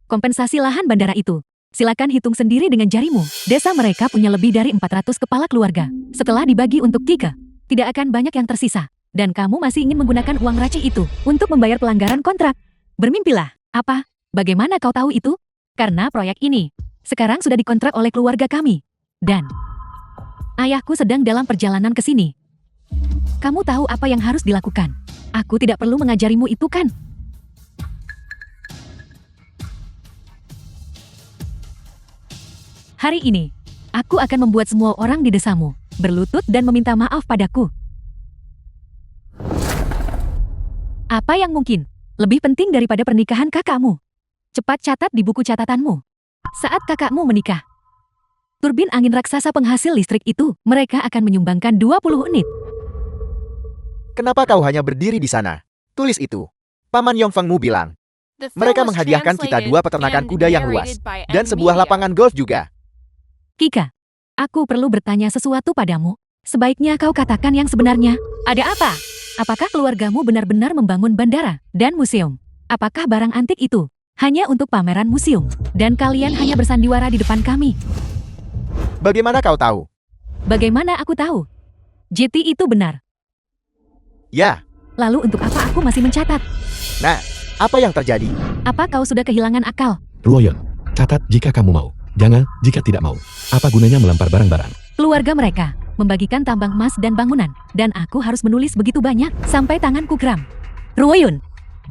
kompensasi lahan bandara itu, silakan hitung sendiri dengan jarimu. Desa mereka punya lebih dari 400 kepala keluarga. Setelah dibagi untuk Kika, tidak akan banyak yang tersisa. Dan kamu masih ingin menggunakan uang racik itu untuk membayar pelanggaran kontrak. Bermimpilah. Apa? Bagaimana kau tahu itu? Karena proyek ini sekarang sudah dikontrak oleh keluarga kami. Dan ayahku sedang dalam perjalanan ke sini. Kamu tahu apa yang harus dilakukan. Aku tidak perlu mengajarimu itu kan? Hari ini, aku akan membuat semua orang di desamu berlutut dan meminta maaf padaku. Apa yang mungkin lebih penting daripada pernikahan kakakmu? Cepat catat di buku catatanmu. Saat kakakmu menikah, turbin angin raksasa penghasil listrik itu, mereka akan menyumbangkan 20 unit. Kenapa kau hanya berdiri di sana? Tulis itu. Paman Yongfengmu bilang, The film mereka was menghadiahkan kita 2 peternakan translated kuda yang and luas. narrated by Dan M sebuah Media. lapangan golf juga. Kika, aku perlu bertanya sesuatu padamu. Sebaiknya kau katakan yang sebenarnya. Ada apa? Apakah keluargamu benar-benar membangun bandara dan museum? Apakah barang antik itu hanya untuk pameran museum? Dan kalian hanya bersandiwara di depan kami? Bagaimana kau tahu? Bagaimana aku tahu? JT itu benar. Ya, Lalu untuk apa aku masih mencatat? nah, apa yang terjadi? Apa kau sudah kehilangan akal? Ruoyun, catat jika kamu mau. Jangan jika tidak mau. Apa gunanya melempar barang-barang? Keluarga mereka membagikan tambang emas dan bangunan, dan aku harus menulis begitu banyak sampai tanganku kram. Ruoyun,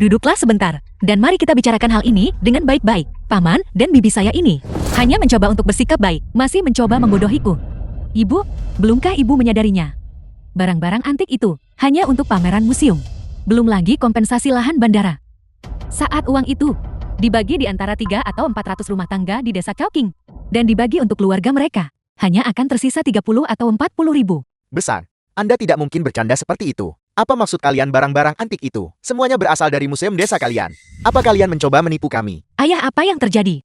duduklah sebentar, dan mari kita bicarakan hal ini dengan baik-baik. Paman dan bibi saya ini hanya mencoba untuk bersikap baik, masih mencoba membodohiku. Ibu, belumkah ibu menyadarinya? Barang-barang antik itu hanya untuk pameran museum. Belum lagi kompensasi lahan bandara. Saat uang itu dibagi di antara 3 atau 400 rumah tangga di desa Chowking, dan dibagi untuk keluarga mereka, hanya akan tersisa 30 atau 40 ribu. Besar, Anda tidak mungkin bercanda seperti itu. Apa maksud kalian barang-barang antik itu? Semuanya berasal dari museum desa kalian. Apa kalian mencoba menipu kami? Ayah, apa yang terjadi?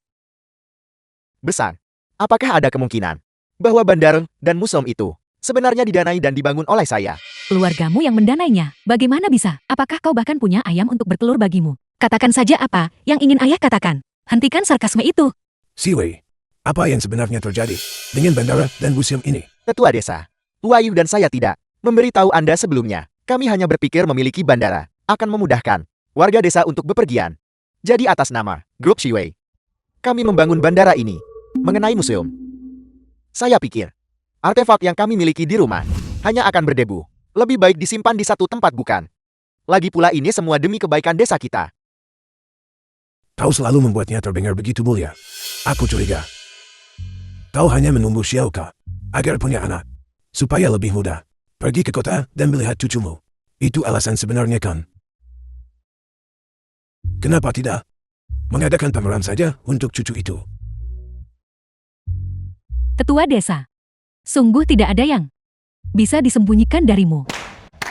Besar, apakah ada kemungkinan bahwa bandara dan museum itu sebenarnya didanai dan dibangun oleh saya? Keluargamu yang mendanainya. Bagaimana bisa? Apakah kau bahkan punya ayam untuk bertelur bagimu? Katakan saja apa yang ingin ayah katakan. Hentikan sarkasme itu. Siwei, apa yang sebenarnya terjadi dengan bandara dan museum ini? Ketua desa, Wayu dan saya tidak memberitahu Anda sebelumnya. Kami hanya berpikir memiliki bandara akan memudahkan warga desa untuk bepergian. Jadi atas nama Grup Shiwei, kami membangun bandara ini mengenai museum. Saya pikir, artefak yang kami miliki di rumah hanya akan berdebu. Lebih baik disimpan di satu tempat bukan? Lagi pula ini semua demi kebaikan desa kita. Kau selalu membuatnya terdengar begitu mulia. Aku curiga. Kau hanya menunggu Xiaoka agar punya anak, supaya lebih mudah pergi ke kota dan melihat cucumu. Itu alasan sebenarnya kan? Kenapa tidak mengadakan pameran saja untuk cucu itu? Tetua desa. Sungguh tidak ada yang bisa disembunyikan darimu.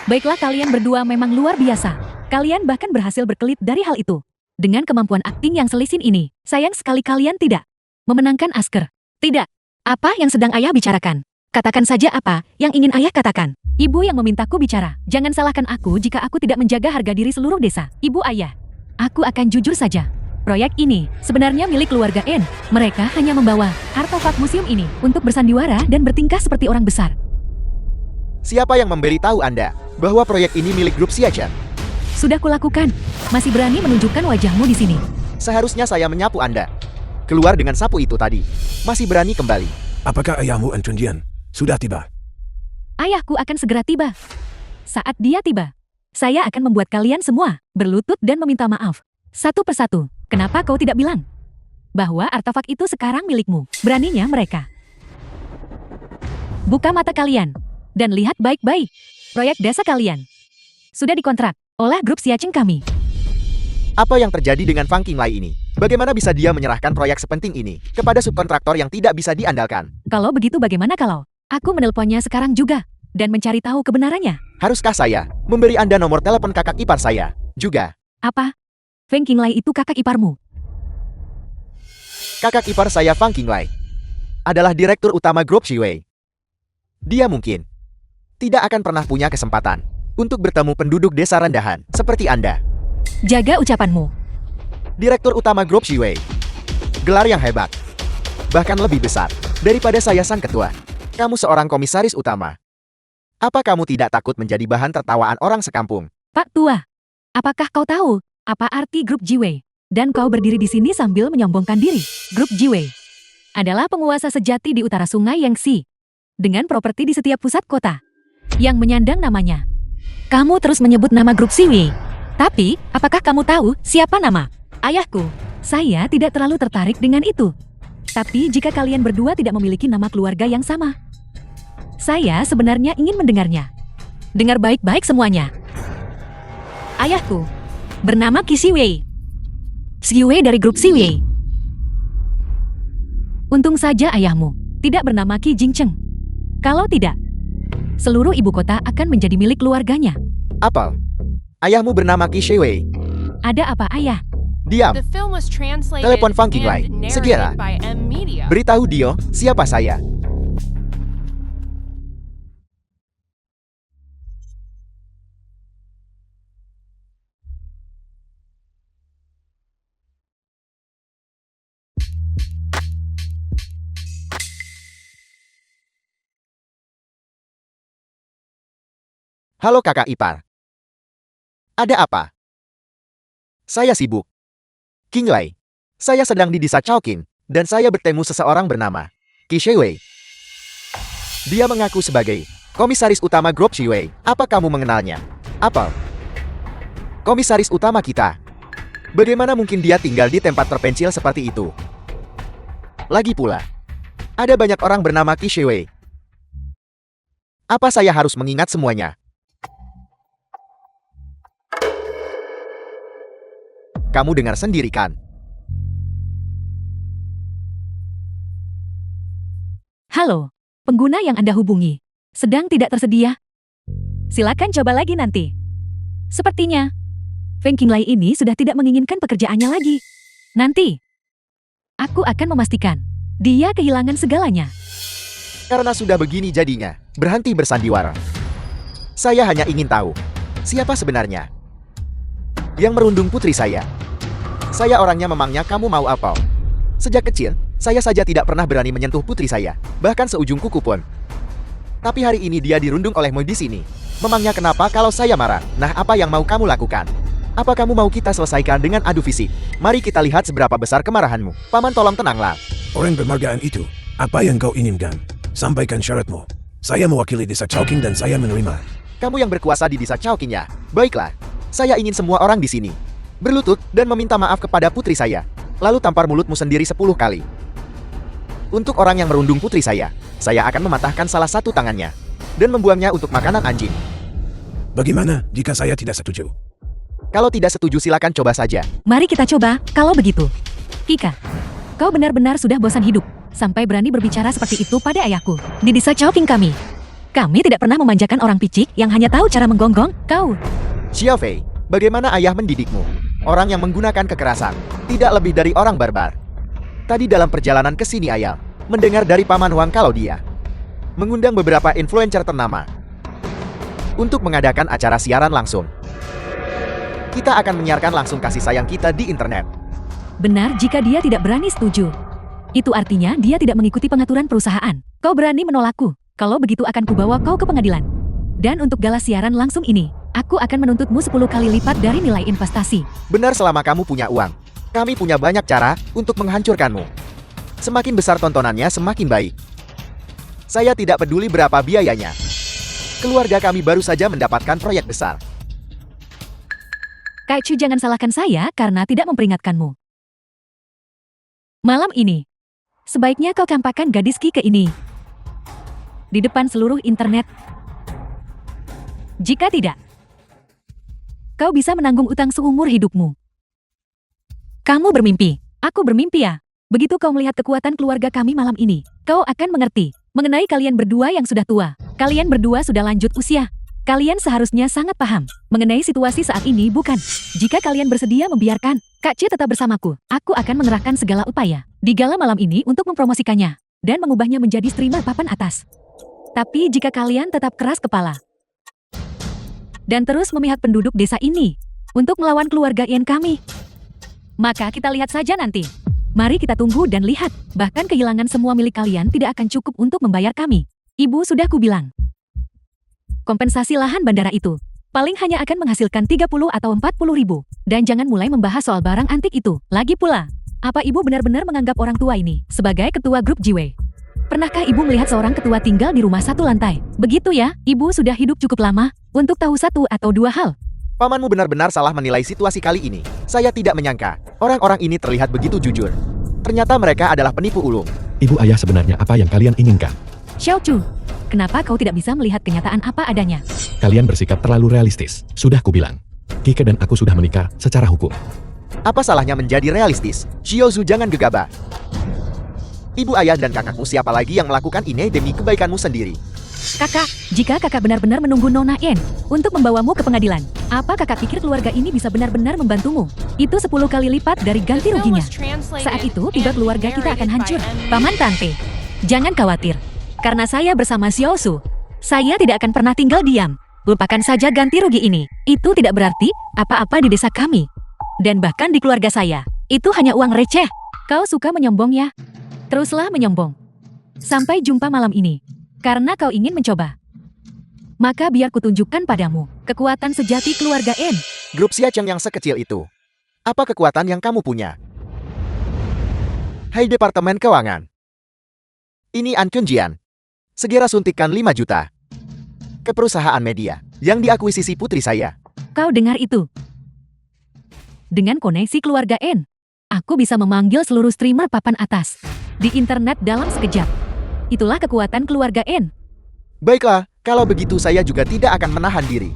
Baiklah, kalian berdua memang luar biasa. Kalian bahkan berhasil berkelit dari hal itu. Dengan kemampuan akting yang selisin ini, sayang sekali kalian tidak memenangkan Asker. Tidak. Apa yang sedang ayah bicarakan? Katakan saja apa yang ingin ayah katakan. Ibu yang memintaku bicara. Jangan salahkan aku jika aku tidak menjaga harga diri seluruh desa. Ibu ayah, aku akan jujur saja. Proyek ini sebenarnya milik keluarga N. Mereka hanya membawa artefak museum ini untuk bersandiwara dan bertingkah seperti orang besar. Siapa yang memberitahu Anda bahwa proyek ini milik Grup Xiachen? Sudah kulakukan. Masih berani menunjukkan wajahmu di sini. Seharusnya saya menyapu Anda. Keluar dengan sapu itu tadi. Masih berani kembali. Apakah ayahmu Antundian sudah tiba? Ayahku akan segera tiba. Saat dia tiba, saya akan membuat kalian semua berlutut dan meminta maaf. Satu persatu. Kenapa kau tidak bilang bahwa artefak itu sekarang milikmu? Beraninya mereka. Buka mata kalian dan lihat baik-baik. Proyek desa kalian sudah dikontrak oleh Grup Xiachen kami. Apa yang terjadi dengan Fang Qinglai ini? Bagaimana bisa dia menyerahkan proyek sepenting ini kepada subkontraktor yang tidak bisa diandalkan? Kalau begitu bagaimana kalau aku menelponnya sekarang juga dan mencari tahu kebenarannya? Haruskah saya memberi Anda nomor telepon kakak ipar saya juga? Apa? Feng Qinglai itu kakak iparmu? Kakak ipar saya Fang Qinglai adalah direktur utama Grup Shiwei. Dia mungkin tidak akan pernah punya kesempatan untuk bertemu penduduk desa rendahan seperti Anda. Jaga ucapanmu. Direktur utama Grup Shiwei. Gelar yang hebat. Bahkan lebih besar daripada saya sang ketua. Kamu seorang komisaris utama. Apa kamu tidak takut menjadi bahan tertawaan orang sekampung? Pak Tua, apakah kau tahu apa arti Grup Jiwei? Dan kau berdiri di sini sambil menyombongkan diri. Grup Jiwei adalah penguasa sejati di utara sungai Yangtze, dengan properti di setiap pusat kota yang menyandang namanya. Kamu terus menyebut nama Grup Jiwei. Tapi, apakah kamu tahu siapa nama ayahku? Saya tidak terlalu tertarik dengan itu. Tapi jika kalian berdua tidak memiliki nama keluarga yang sama, saya sebenarnya ingin mendengarnya. Dengar baik-baik semuanya. Ayahku bernama Qi Shiwei. Shiwei dari Grup Shiwei. Untung saja ayahmu tidak bernama Qi Jingcheng. Kalau tidak, seluruh ibu kota akan menjadi milik keluarganya. Apel, ayahmu bernama Qi Shiwei. Ada apa, ayah? Diam. The film was translated Telepon Fang Qinglai. and Segera. narrated by M Media. Beritahu Dio, siapa saya. Halo kakak ipar. Ada apa? Saya sibuk. Qinglai, saya sedang di desa Chowking, dan saya bertemu seseorang bernama Qi Shiwei. Dia mengaku sebagai komisaris utama Grup Shiwei. Apa kamu mengenalnya? Apel, komisaris utama kita. Bagaimana mungkin dia tinggal di tempat terpencil seperti itu? Lagi pula, ada banyak orang bernama Qi Shiwei. Apa saya harus mengingat semuanya? Kamu dengar sendiri kan? Halo, pengguna yang Anda hubungi sedang tidak tersedia. Silakan coba lagi nanti. Sepertinya Feng Qinglai ini sudah tidak menginginkan pekerjaannya lagi. Nanti aku akan memastikan dia kehilangan segalanya. Karena sudah begini jadinya, berhenti bersandiwara. Saya hanya ingin tahu, siapa sebenarnya yang merundung putri saya? Saya orangnya memangnya kamu mau apa? Sejak kecil, saya saja tidak pernah berani menyentuh putri saya, bahkan seujung kuku pun. Tapi hari ini dia dirundung olehmu di sini. Memangnya kenapa kalau saya marah? Nah, apa yang mau kamu lakukan? Apa kamu mau kita selesaikan dengan adu fisik? Mari kita lihat seberapa besar kemarahanmu. Paman tolong tenanglah. Orang bermargaan itu, apa yang kau inginkan? Sampaikan syaratmu. Saya mewakili desa Chowking dan saya menerima. Kamu yang berkuasa di desa Chowking ya? Baiklah. Saya ingin semua orang di sini berlutut dan meminta maaf kepada putri saya. Lalu tampar mulutmu sendiri 10 kali. Untuk orang yang merundung putri saya akan mematahkan salah satu tangannya dan membuangnya untuk makanan anjing. Bagaimana jika saya tidak setuju? Kalau tidak setuju silakan coba saja. Mari kita coba, kalau begitu. Kika, kau benar-benar sudah bosan hidup, sampai berani berbicara seperti itu pada ayahku. Di desa Chowking kami. Kami tidak pernah memanjakan orang picik yang hanya tahu cara menggonggong, kau. Xiaofei, bagaimana ayah mendidikmu? Orang yang menggunakan kekerasan, tidak lebih dari orang barbar. Tadi dalam perjalanan ke sini ayah, mendengar dari Paman Huang kalau dia mengundang beberapa influencer ternama untuk mengadakan acara siaran langsung. Kita akan menyiarkan langsung kasih sayang kita di internet. Benar jika dia tidak berani setuju. Itu artinya dia tidak mengikuti pengaturan perusahaan. Kau berani menolakku. Kalau begitu akan kubawa kau ke pengadilan. Dan untuk gala siaran langsung ini, aku akan menuntutmu 10 kali lipat dari nilai investasi. Benar selama kamu punya uang. Kami punya banyak cara untuk menghancurkanmu. Semakin besar tontonannya semakin baik. Saya tidak peduli berapa biayanya. Keluarga kami baru saja mendapatkan proyek besar. Kak Chu, jangan salahkan saya karena tidak memperingatkanmu. Malam ini, sebaiknya kau campakkan gadis Kike ini di depan seluruh internet. Jika tidak, kau bisa menanggung utang seumur hidupmu. Kamu bermimpi, aku bermimpi ya. Begitu kau melihat kekuatan keluarga kami malam ini, kau akan mengerti mengenai kalian berdua yang sudah tua. Kalian berdua sudah lanjut usia. Kalian seharusnya sangat paham mengenai situasi saat ini, bukan? Jika kalian bersedia membiarkan Kak Che tetap bersamaku, aku akan mengerahkan segala upaya di gala malam ini untuk mempromosikannya dan mengubahnya menjadi streamer papan atas. Tapi jika kalian tetap keras kepala dan terus memihak penduduk desa ini untuk melawan keluarga Ian kami, maka kita lihat saja nanti. Mari kita tunggu dan lihat, bahkan kehilangan semua milik kalian tidak akan cukup untuk membayar kami. Ibu sudah kubilang. Kompensasi lahan bandara itu paling hanya akan menghasilkan 30 atau 40 ribu. Dan jangan mulai membahas soal barang antik itu. Lagi pula, apa ibu benar-benar menganggap orang tua ini sebagai ketua grup Jiwei? Pernahkah ibu melihat seorang ketua tinggal di rumah satu lantai? Begitu ya, ibu sudah hidup cukup lama untuk tahu satu atau dua hal. Pamanmu benar-benar salah menilai situasi kali ini. Saya tidak menyangka orang-orang ini terlihat begitu jujur. Ternyata mereka adalah penipu ulung. Ibu ayah sebenarnya apa yang kalian inginkan? Xiao Chu, kenapa kau tidak bisa melihat kenyataan apa adanya? Kalian bersikap terlalu realistis. Sudah kubilang. Kike dan aku sudah menikah secara hukum. Apa salahnya menjadi realistis? Xiaozu, jangan gegabah. Ibu ayah dan kakakmu siapa lagi yang melakukan ini demi kebaikanmu sendiri? Kakak, jika kakak benar-benar menunggu Nona Yen untuk membawamu ke pengadilan, apa kakak pikir keluarga ini bisa benar-benar membantumu? Itu 10 kali lipat dari ganti ruginya. Saat itu tiba keluarga kita akan hancur. Paman Tante, jangan khawatir. Karena saya bersama Xiaozu, saya tidak akan pernah tinggal diam. Lupakan saja ganti rugi ini. Itu tidak berarti apa-apa di desa kami. Dan bahkan di keluarga saya, itu hanya uang receh. Kau suka menyombong ya? Teruslah menyombong. Sampai jumpa malam ini. Karena kau ingin mencoba. Maka biar kutunjukkan padamu kekuatan sejati keluarga En. Grup Xiacheng yang sekecil itu. Apa kekuatan yang kamu punya? Hai Departemen Keuangan. Ini An Kunjian. Segera suntikkan 5 juta ke perusahaan media yang diakuisisi putri saya. Kau dengar itu? Dengan koneksi keluarga En, aku bisa memanggil seluruh streamer papan atas di internet dalam sekejap. Itulah kekuatan keluarga En. Baiklah, kalau begitu saya juga tidak akan menahan diri.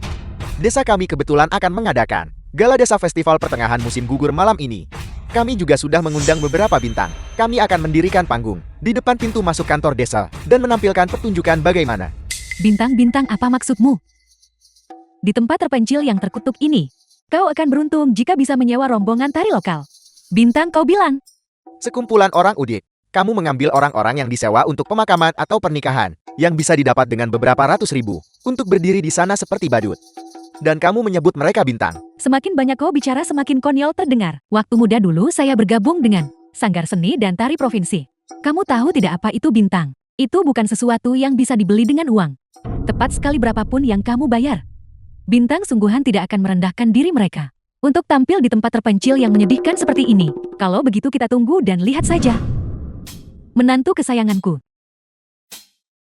Desa kami kebetulan akan mengadakan Gala Desa Festival Pertengahan Musim Gugur malam ini. Kami juga sudah mengundang beberapa bintang. Kami akan mendirikan panggung di depan pintu masuk kantor desa dan menampilkan pertunjukan bagaimana. Bintang-bintang apa maksudmu? Di tempat terpencil yang terkutuk ini, kau akan beruntung jika bisa menyewa rombongan tari lokal. Bintang kau bilang. Sekumpulan orang udik. Kamu mengambil orang-orang yang disewa untuk pemakaman atau pernikahan, yang bisa didapat dengan beberapa ratus ribu, untuk berdiri di sana seperti badut. Dan kamu menyebut mereka bintang. Semakin banyak kau bicara semakin konyol terdengar. Waktu muda dulu saya bergabung dengan Sanggar Seni dan Tari Provinsi. Kamu tahu tidak apa itu bintang? Itu bukan sesuatu yang bisa dibeli dengan uang. Tepat sekali berapapun yang kamu bayar. Bintang sungguhan tidak akan merendahkan diri mereka Untuk tampil di tempat terpencil yang menyedihkan seperti ini. Kalau begitu kita tunggu dan lihat saja. Menantu kesayanganku.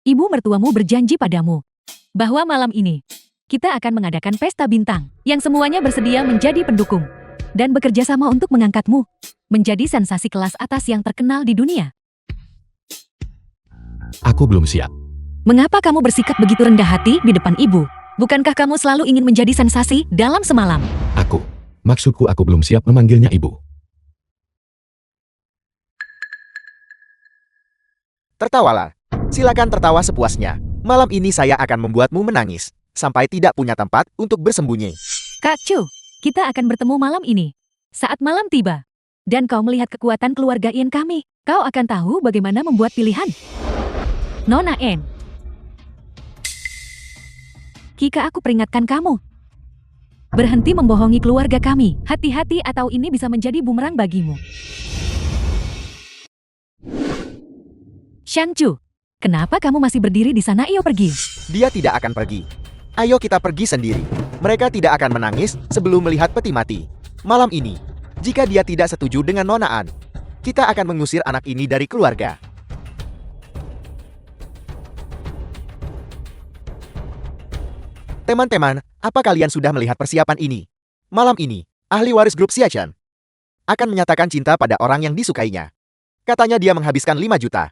Ibu mertuamu berjanji padamu bahwa malam ini kita akan mengadakan pesta bintang yang semuanya bersedia menjadi pendukung dan bekerja sama untuk mengangkatmu menjadi sensasi kelas atas yang terkenal di dunia. Aku belum siap. Mengapa kamu bersikap begitu rendah hati di depan ibu? Bukankah kamu selalu ingin menjadi sensasi dalam semalam? Maksudku aku belum siap memanggilnya ibu. Tertawalah. Silakan tertawa sepuasnya. Malam ini saya akan membuatmu menangis sampai tidak punya tempat untuk bersembunyi. Kak Chu, kita akan bertemu malam ini. Saat malam tiba, dan kau melihat kekuatan keluarga Ian kami, kau akan tahu bagaimana membuat pilihan. Nona En. Kika, aku peringatkan kamu. Berhenti membohongi keluarga kami. Hati-hati atau ini bisa menjadi bumerang bagimu. Shang Chu, kenapa kamu masih berdiri di sana? Ayo pergi. Dia tidak akan pergi. Ayo kita pergi sendiri. Mereka tidak akan menangis sebelum melihat peti mati. Malam ini, jika dia tidak setuju dengan Nona An, kita akan mengusir anak ini dari keluarga. Teman-teman, apa kalian sudah melihat persiapan ini? Malam ini, ahli waris grup Xiachen akan menyatakan cinta pada orang yang disukainya. Katanya dia menghabiskan 5 juta.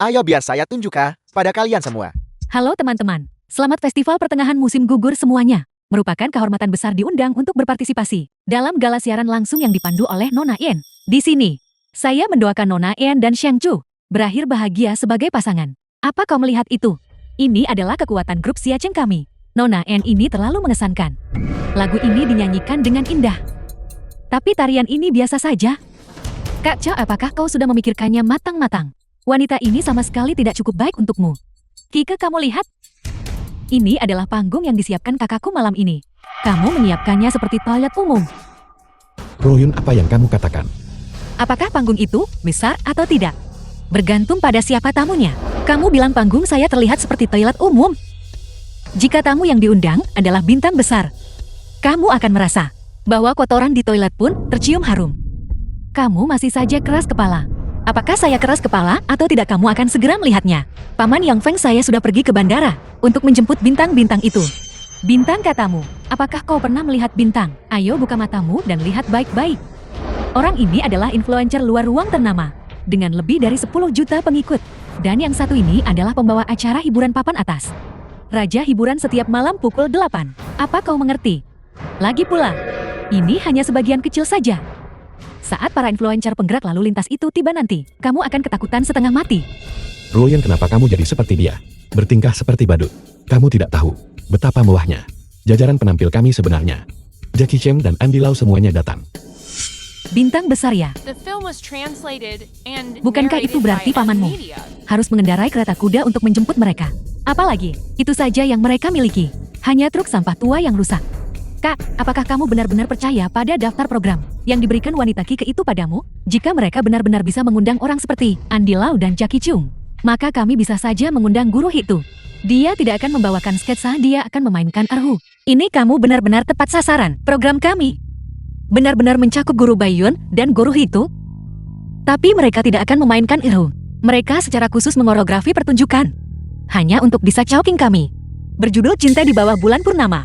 Ayo biar saya tunjukkan pada kalian semua. Halo teman-teman, selamat festival pertengahan musim gugur semuanya. Merupakan kehormatan besar diundang untuk berpartisipasi dalam gala siaran langsung yang dipandu oleh Nona En. Di sini, saya mendoakan Nona En dan Shang Chu berakhir bahagia sebagai pasangan. Apa kau melihat itu? Ini adalah kekuatan grup Xiachen kami. Nona En ini terlalu mengesankan. Lagu ini dinyanyikan dengan indah. Tapi tarian ini biasa saja. Kak Cha, apakah kau sudah memikirkannya matang-matang? Wanita ini sama sekali tidak cukup baik untukmu. Kika, kamu lihat? Ini adalah panggung yang disiapkan kakakku malam ini. Kamu menyiapkannya seperti toilet umum. Royun, apa yang kamu katakan? Apakah panggung itu besar atau tidak? Bergantung pada siapa tamunya. Kamu bilang panggung saya terlihat seperti toilet umum. Jika tamu yang diundang adalah bintang besar, kamu akan merasa bahwa kotoran di toilet pun tercium harum. Kamu masih saja keras kepala. Apakah saya keras kepala atau tidak, kamu akan segera melihatnya. Paman Yang Feng, saya sudah pergi ke bandara untuk menjemput bintang-bintang itu. Bintang, katamu, apakah kau pernah melihat bintang? Ayo buka matamu dan lihat baik-baik. Orang ini adalah influencer luar ruang ternama dengan lebih dari 10 juta pengikut. Dan yang satu ini adalah pembawa acara hiburan papan atas. Raja hiburan setiap malam pukul 8. Apa kau mengerti? Lagi pula, ini hanya sebagian kecil saja. Saat para influencer penggerak lalu lintas itu tiba nanti, kamu akan ketakutan setengah mati. Royun, kenapa kamu jadi seperti dia? Bertingkah seperti badut. Kamu tidak tahu betapa mewahnya jajaran penampil kami sebenarnya. Jackie Chan dan Andy Lau semuanya datang. Bintang besar ya? The film was translated and Bukankah itu narrated berarti by pamanmu M-Media. harus mengendarai kereta kuda untuk menjemput mereka? Apalagi, itu saja yang mereka miliki. Hanya truk sampah tua yang rusak. Kak, apakah kamu benar-benar percaya pada daftar program yang diberikan wanita Kike itu padamu? Jika mereka benar-benar bisa mengundang orang seperti Andy Lau dan Jackie Chung, maka kami bisa saja mengundang guru itu. Dia tidak akan membawakan sketsa, dia akan memainkan erhu. Ini kamu benar-benar tepat sasaran. Program kami benar-benar mencakup guru Baiyun dan guru itu. Tapi mereka tidak akan memainkan erhu. Mereka secara khusus mengoreografi pertunjukan hanya untuk bisa Chowking kami. Berjudul Cinta di Bawah Bulan Purnama.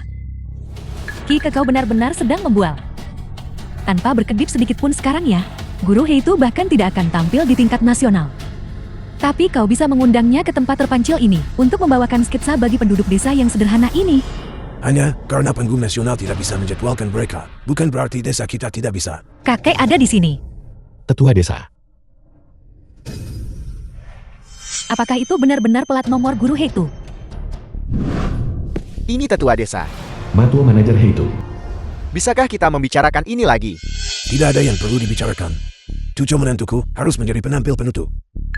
Kika, kau benar-benar sedang membual. Tanpa berkedip sedikit pun sekarang ya. Guru He itu bahkan tidak akan tampil di tingkat nasional. Tapi kau bisa mengundangnya ke tempat terpencil ini untuk membawakan sketsa bagi penduduk desa yang sederhana ini. Hanya karena panggung nasional tidak bisa menjadwalkan mereka, bukan berarti desa kita tidak bisa. Kakek ada di sini. Tetua desa. Apakah itu benar-benar plat nomor guru He itu? Ini tetua desa. Matua manajer Heitu. Bisakah kita membicarakan ini lagi? Tidak ada yang perlu dibicarakan. Cucu menantuku harus menjadi penampil penutup.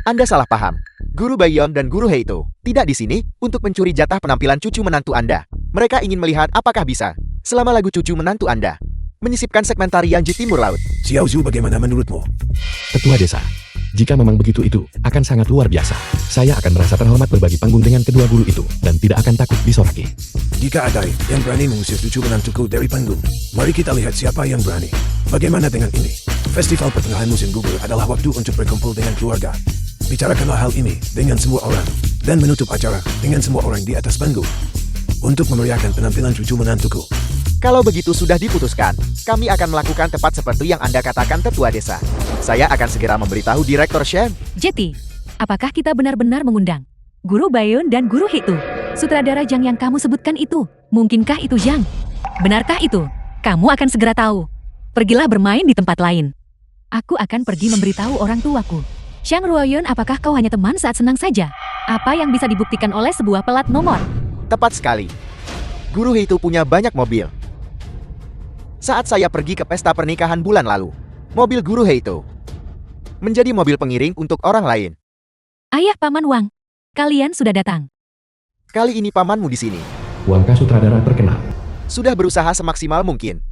Anda salah paham. Guru Bayon dan Guru He itu tidak di sini untuk mencuri jatah penampilan cucu menantu Anda. Mereka ingin melihat apakah bisa, selama lagu cucu menantu Anda, menyisipkan segmen tarian di Timur Laut. Xiao Zhu, bagaimana menurutmu? Tetua desa. Jika memang begitu itu akan sangat luar biasa. Saya akan merasa terhormat berbagi panggung dengan kedua guru itu dan tidak akan takut disoraki. Jika ada yang berani mengusir cucu menantuku dari panggung, mari kita lihat siapa yang berani. Bagaimana dengan ini? Festival pertengahan musim gugur adalah waktu untuk berkumpul dengan keluarga. Bicarakanlah hal ini dengan semua orang, dan menutup acara dengan semua orang di atas panggung. Untuk memeriahkan penampilan cucu menantuku. Kalau begitu sudah diputuskan, kami akan melakukan tepat seperti yang Anda katakan tetua desa. Saya akan segera memberitahu Direktur Shen. Jeti, apakah kita benar-benar mengundang Guru Bayun dan Guru Hitu? Sutradara Zhang yang kamu sebutkan itu, mungkinkah itu Zhang? Benarkah itu? Kamu akan segera tahu. Pergilah bermain di tempat lain. Aku akan pergi memberitahu orang tuaku. Shang Ruoyun, apakah kau hanya teman saat senang saja? Apa yang bisa dibuktikan oleh sebuah pelat nomor? Tepat sekali. Guru Hitu punya banyak mobil. Saat saya pergi ke pesta pernikahan bulan lalu, mobil Guru Heito menjadi mobil pengiring untuk orang lain. Ayah Paman Wang, kalian sudah datang. Kali ini pamanmu di sini. Wangka sutradara terkenal. Sudah berusaha semaksimal mungkin.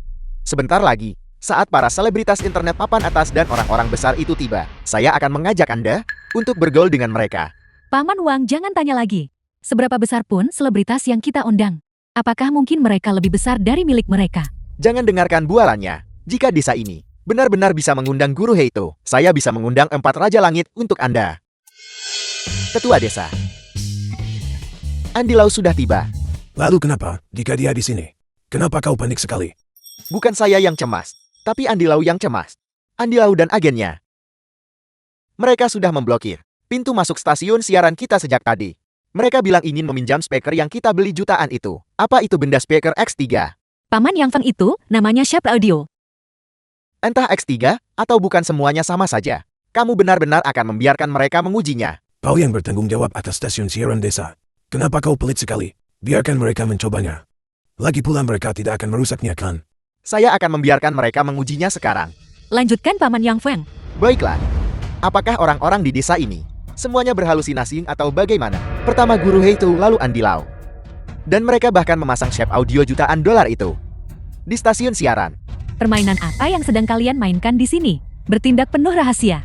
Sebentar lagi, saat para selebritas internet papan atas dan orang-orang besar itu tiba, saya akan mengajak Anda untuk bergaul dengan mereka. Paman Wang, jangan tanya lagi. Seberapa besar pun selebritas yang kita undang, apakah mungkin mereka lebih besar dari milik mereka? Jangan dengarkan bualannya. Jika desa ini benar-benar bisa mengundang Guru Heito, saya bisa mengundang 4 Raja Langit untuk Anda. Ketua Desa. Andi Lau sudah tiba. Lalu kenapa, jika dia di sini? Kenapa kau panik sekali? Bukan saya yang cemas, tapi Andi Lau yang cemas. Andi Lau dan agennya. Mereka sudah memblokir pintu masuk stasiun siaran kita sejak tadi. Mereka bilang ingin meminjam speaker yang kita beli jutaan itu. Apa itu benda speaker X3? Paman Yang Feng itu namanya Sharp Audio. Entah X3 atau bukan, semuanya sama saja. Kamu benar-benar akan membiarkan mereka mengujinya. Kau yang bertanggung jawab atas stasiun siaran desa. Kenapa kau pelit sekali? Biarkan mereka mencobanya. Lagi pula mereka tidak akan merusaknya kan? Saya akan membiarkan mereka mengujinya sekarang. Lanjutkan Paman Yang Feng. Baiklah. Apakah orang-orang di desa ini semuanya berhalusinasi atau bagaimana? Pertama Guru Heito, lalu Andi Lau. Dan mereka bahkan memasang Sharp Audio jutaan dolar itu di stasiun siaran. Permainan apa yang sedang kalian mainkan di sini? Bertindak penuh rahasia.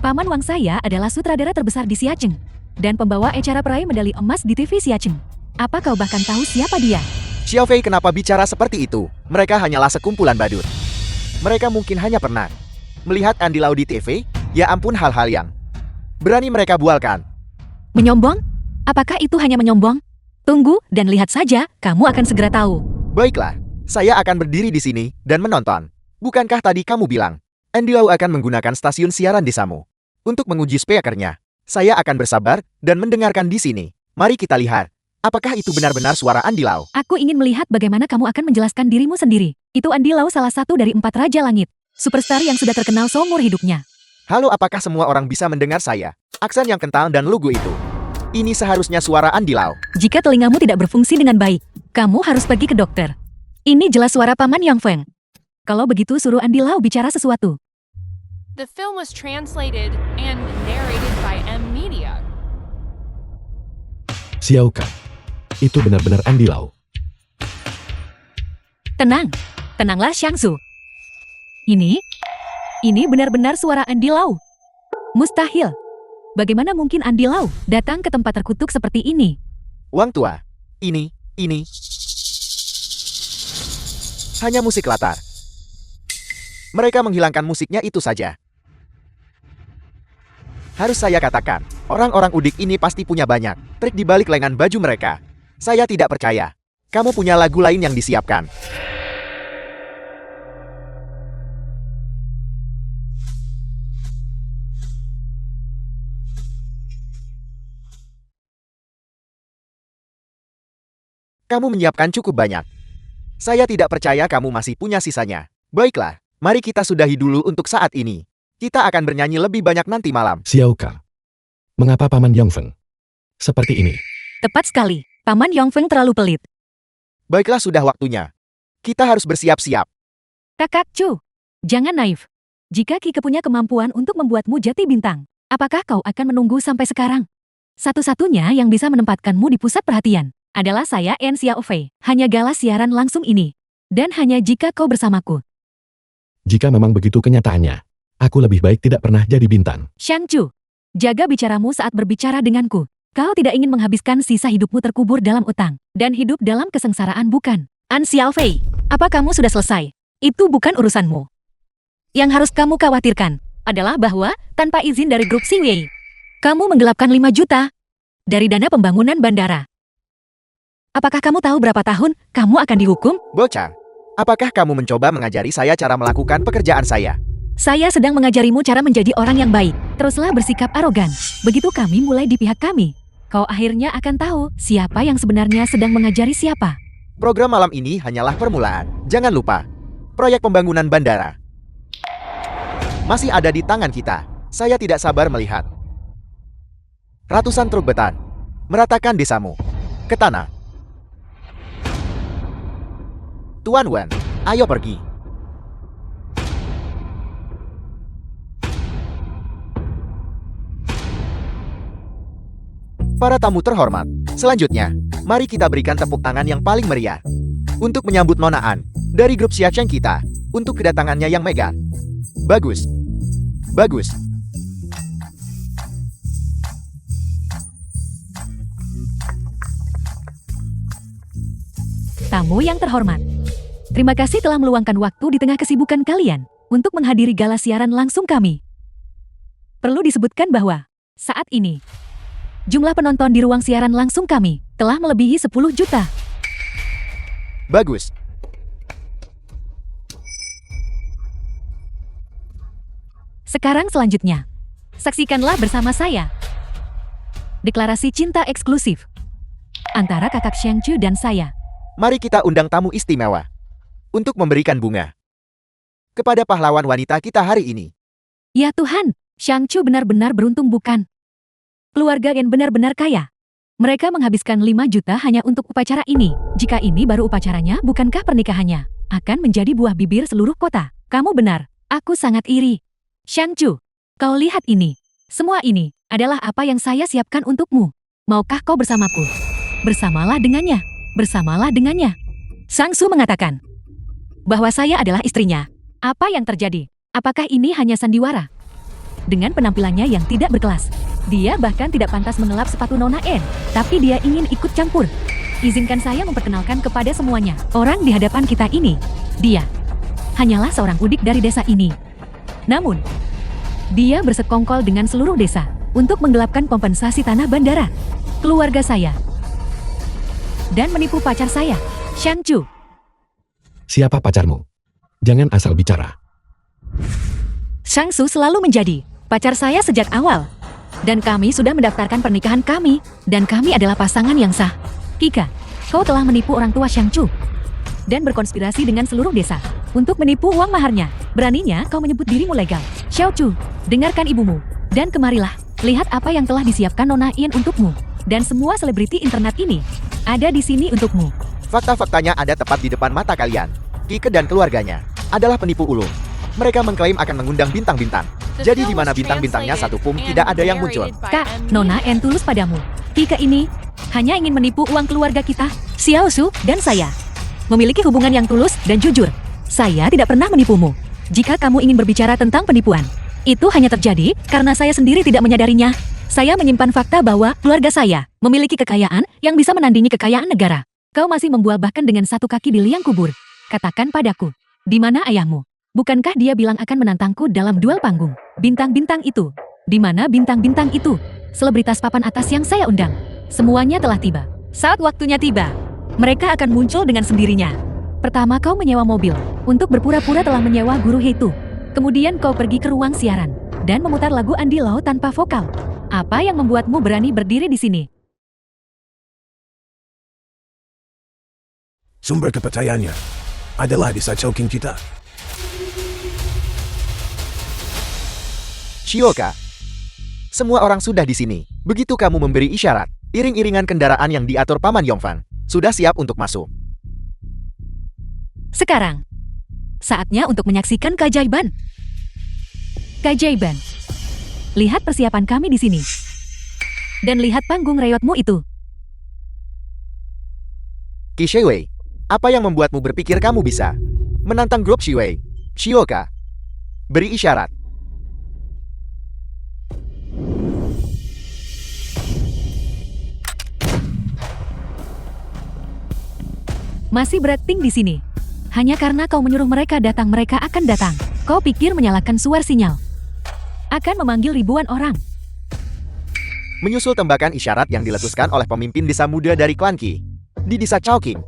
Paman Wang saya adalah sutradara terbesar di Siacheng dan pembawa acara peraih medali emas di TV Siacheng. Apa kau bahkan tahu siapa dia? Xiao Fei kenapa bicara seperti itu? Mereka hanyalah sekumpulan badut. Mereka mungkin hanya pernah melihat Andi Lau di TV. Ya ampun, hal-hal yang berani mereka bualkan. Menyombong? Apakah itu hanya menyombong? Tunggu dan lihat saja, kamu akan segera tahu. Baiklah, saya akan berdiri di sini dan menonton. Bukankah tadi kamu bilang Andi Lau akan menggunakan stasiun siaran desamu untuk menguji speakernya? Saya akan bersabar dan mendengarkan di sini. Mari kita lihat, apakah itu benar-benar suara Andi Lau? Aku ingin melihat bagaimana kamu akan menjelaskan dirimu sendiri. Itu Andi Lau, salah satu dari 4 Raja Langit, superstar yang sudah terkenal seumur hidupnya. Halo, apakah semua orang bisa mendengar saya? Aksen yang kental dan lugu itu. Ini seharusnya suara Andi Lau. Jika telingamu tidak berfungsi dengan baik, kamu harus pergi ke dokter. Ini jelas suara Paman Yang Feng. Kalau begitu suruh Andi Lau bicara sesuatu. The film was translated and narrated by M Media. Xiao Kan. Itu benar-benar Andi Lau. Tenang, tenanglah Shangsu. Ini benar-benar suara Andi Lau. Mustahil. Bagaimana mungkin Andi Lau datang ke tempat terkutuk seperti ini? Wang tua, ini hanya musik latar. Mereka menghilangkan musiknya itu saja. Harus saya katakan, orang-orang udik ini pasti punya banyak trik di balik lengan baju mereka. Saya tidak percaya. Kamu punya lagu lain yang disiapkan. Kamu menyiapkan cukup banyak. Saya tidak percaya kamu masih punya sisanya. Baiklah, mari kita sudahi dulu untuk saat ini. Kita akan bernyanyi lebih banyak nanti malam. Xiao Kan. Mengapa Paman Yang Feng seperti ini? Tepat sekali, Paman Yang Feng terlalu pelit. Baiklah, sudah waktunya. Kita harus bersiap-siap. Kakak Chu, jangan naif. Jika Kike punya kemampuan untuk membuatmu jati bintang, apakah kau akan menunggu sampai sekarang? Satu-satunya yang bisa menempatkanmu di pusat perhatian adalah saya, En Xiao Fei. Hanya gala siaran langsung ini. Dan hanya jika kau bersamaku. Jika memang begitu kenyataannya, Aku lebih baik tidak pernah jadi bintang. Shang-Chu, jaga bicaramu saat berbicara denganku. Kau tidak ingin menghabiskan sisa hidupmu terkubur dalam utang dan hidup dalam kesengsaraan, bukan? An Xiaofei, apa kamu sudah selesai? Itu bukan urusanmu. Yang harus kamu khawatirkan adalah bahwa tanpa izin dari grup Xiwei, kamu menggelapkan 5 juta dari dana pembangunan bandara. Apakah kamu tahu berapa tahun kamu akan dihukum? Bocah, apakah kamu mencoba mengajari saya cara melakukan pekerjaan saya? Saya sedang mengajarimu cara menjadi orang yang baik. Teruslah bersikap arogan. Begitu kami mulai di pihak kami, kau akhirnya akan tahu siapa yang sebenarnya sedang mengajari siapa. Program malam ini hanyalah permulaan. Jangan lupa, proyek pembangunan bandara masih ada di tangan kita. Saya tidak sabar melihat ratusan truk beton meratakan desamu ke tanah. Tuan Wen, ayo pergi. Para tamu terhormat, selanjutnya, mari kita berikan tepuk tangan yang paling meriah untuk menyambut Nona An dari grup Xiaocheng kita untuk kedatangannya yang megah. Bagus. Bagus. Tamu yang terhormat, terima kasih telah meluangkan waktu di tengah kesibukan kalian untuk menghadiri gala siaran langsung kami. Perlu disebutkan bahwa saat ini jumlah penonton di ruang siaran langsung kami telah melebihi 10 juta. Bagus. Sekarang selanjutnya, saksikanlah bersama saya deklarasi cinta eksklusif antara kakak Shang-Chu dan saya. Mari kita undang tamu istimewa untuk memberikan bunga kepada pahlawan wanita kita hari ini. Ya Tuhan, Shang-Chu benar-benar beruntung, bukan? Keluarga Gen benar-benar kaya. Mereka menghabiskan 5 juta hanya untuk upacara ini. Jika ini baru upacaranya, bukankah pernikahannya akan menjadi buah bibir seluruh kota? Kamu benar, aku sangat iri. Shang-Chu, kau lihat ini. Semua ini adalah apa yang saya siapkan untukmu. Maukah kau bersamaku? Bersamalah dengannya. Bersamalah dengannya. Shang-Chu mengatakan bahwa saya adalah istrinya. Apa yang terjadi? Apakah ini hanya sandiwara? Dengan penampilannya yang tidak berkelas, dia bahkan tidak pantas mengelap sepatu Nona N, tapi dia ingin ikut campur. Izinkan saya memperkenalkan kepada semuanya. Orang di hadapan kita ini, dia hanyalah seorang udik dari desa ini. Namun, dia bersekongkol dengan seluruh desa untuk menggelapkan kompensasi tanah bandara, keluarga saya, dan menipu pacar saya, Shang-Chu. Siapa pacarmu? Jangan asal bicara. Shang-Chu selalu menjadi pacar saya sejak awal. Dan kami sudah mendaftarkan pernikahan kami, dan kami adalah pasangan yang sah. Kika, kau telah menipu orang tua Shang-Chu dan berkonspirasi dengan seluruh desa untuk menipu uang maharnya. Beraninya kau menyebut dirimu legal. Xiao-Chu, dengarkan ibumu, dan kemarilah, lihat apa yang telah disiapkan Nona Yin untukmu. Dan semua selebriti internet ini ada di sini untukmu. Fakta-faktanya ada tepat di depan mata kalian. Kike dan keluarganya adalah penipu ulung. Mereka mengklaim akan mengundang bintang-bintang. Jadi di mana bintang-bintangnya satu pun tidak ada yang muncul. Kak, Nona N tulus padamu. Kika ini hanya ingin menipu uang keluarga kita, Xiao-Su dan saya. Memiliki hubungan yang tulus dan jujur. Saya tidak pernah menipumu. Jika kamu ingin berbicara tentang penipuan, itu hanya terjadi karena saya sendiri tidak menyadarinya. Saya menyimpan fakta bahwa keluarga saya memiliki kekayaan yang bisa menandingi kekayaan negara. Kau masih membual bahkan dengan satu kaki di liang kubur. Katakan padaku, di mana ayahmu? Bukankah dia bilang akan menantangku dalam duel panggung? Bintang-bintang itu, di mana bintang-bintang itu? Selebritas papan atas yang saya undang. Semuanya telah tiba. Saat waktunya tiba, mereka akan muncul dengan sendirinya. Pertama kau menyewa mobil untuk berpura-pura telah menyewa guru Heitu. Kemudian kau pergi ke ruang siaran dan memutar lagu Andy Lau tanpa vokal. Apa yang membuatmu berani berdiri di sini? Sumber kepercayaannya adalah di Xiaocheng kita. Shioka, semua orang sudah di sini. Begitu kamu memberi isyarat, iring-iringan kendaraan yang diatur Paman Yongfan sudah siap untuk masuk. Sekarang, saatnya untuk menyaksikan keajaiban. Keajaiban. Lihat persiapan kami di sini. Dan lihat panggung reotmu itu. Qi Shiwei, apa yang membuatmu berpikir kamu bisa menantang grup Shiwei? Shioka, beri isyarat. Masih berakting di sini. Hanya karena kau menyuruh mereka datang, mereka akan datang. Kau pikir menyalakan suar sinyal akan memanggil ribuan orang? Menyusul tembakan isyarat yang diletuskan oleh pemimpin desa muda dari klan Qi di desa Chowking.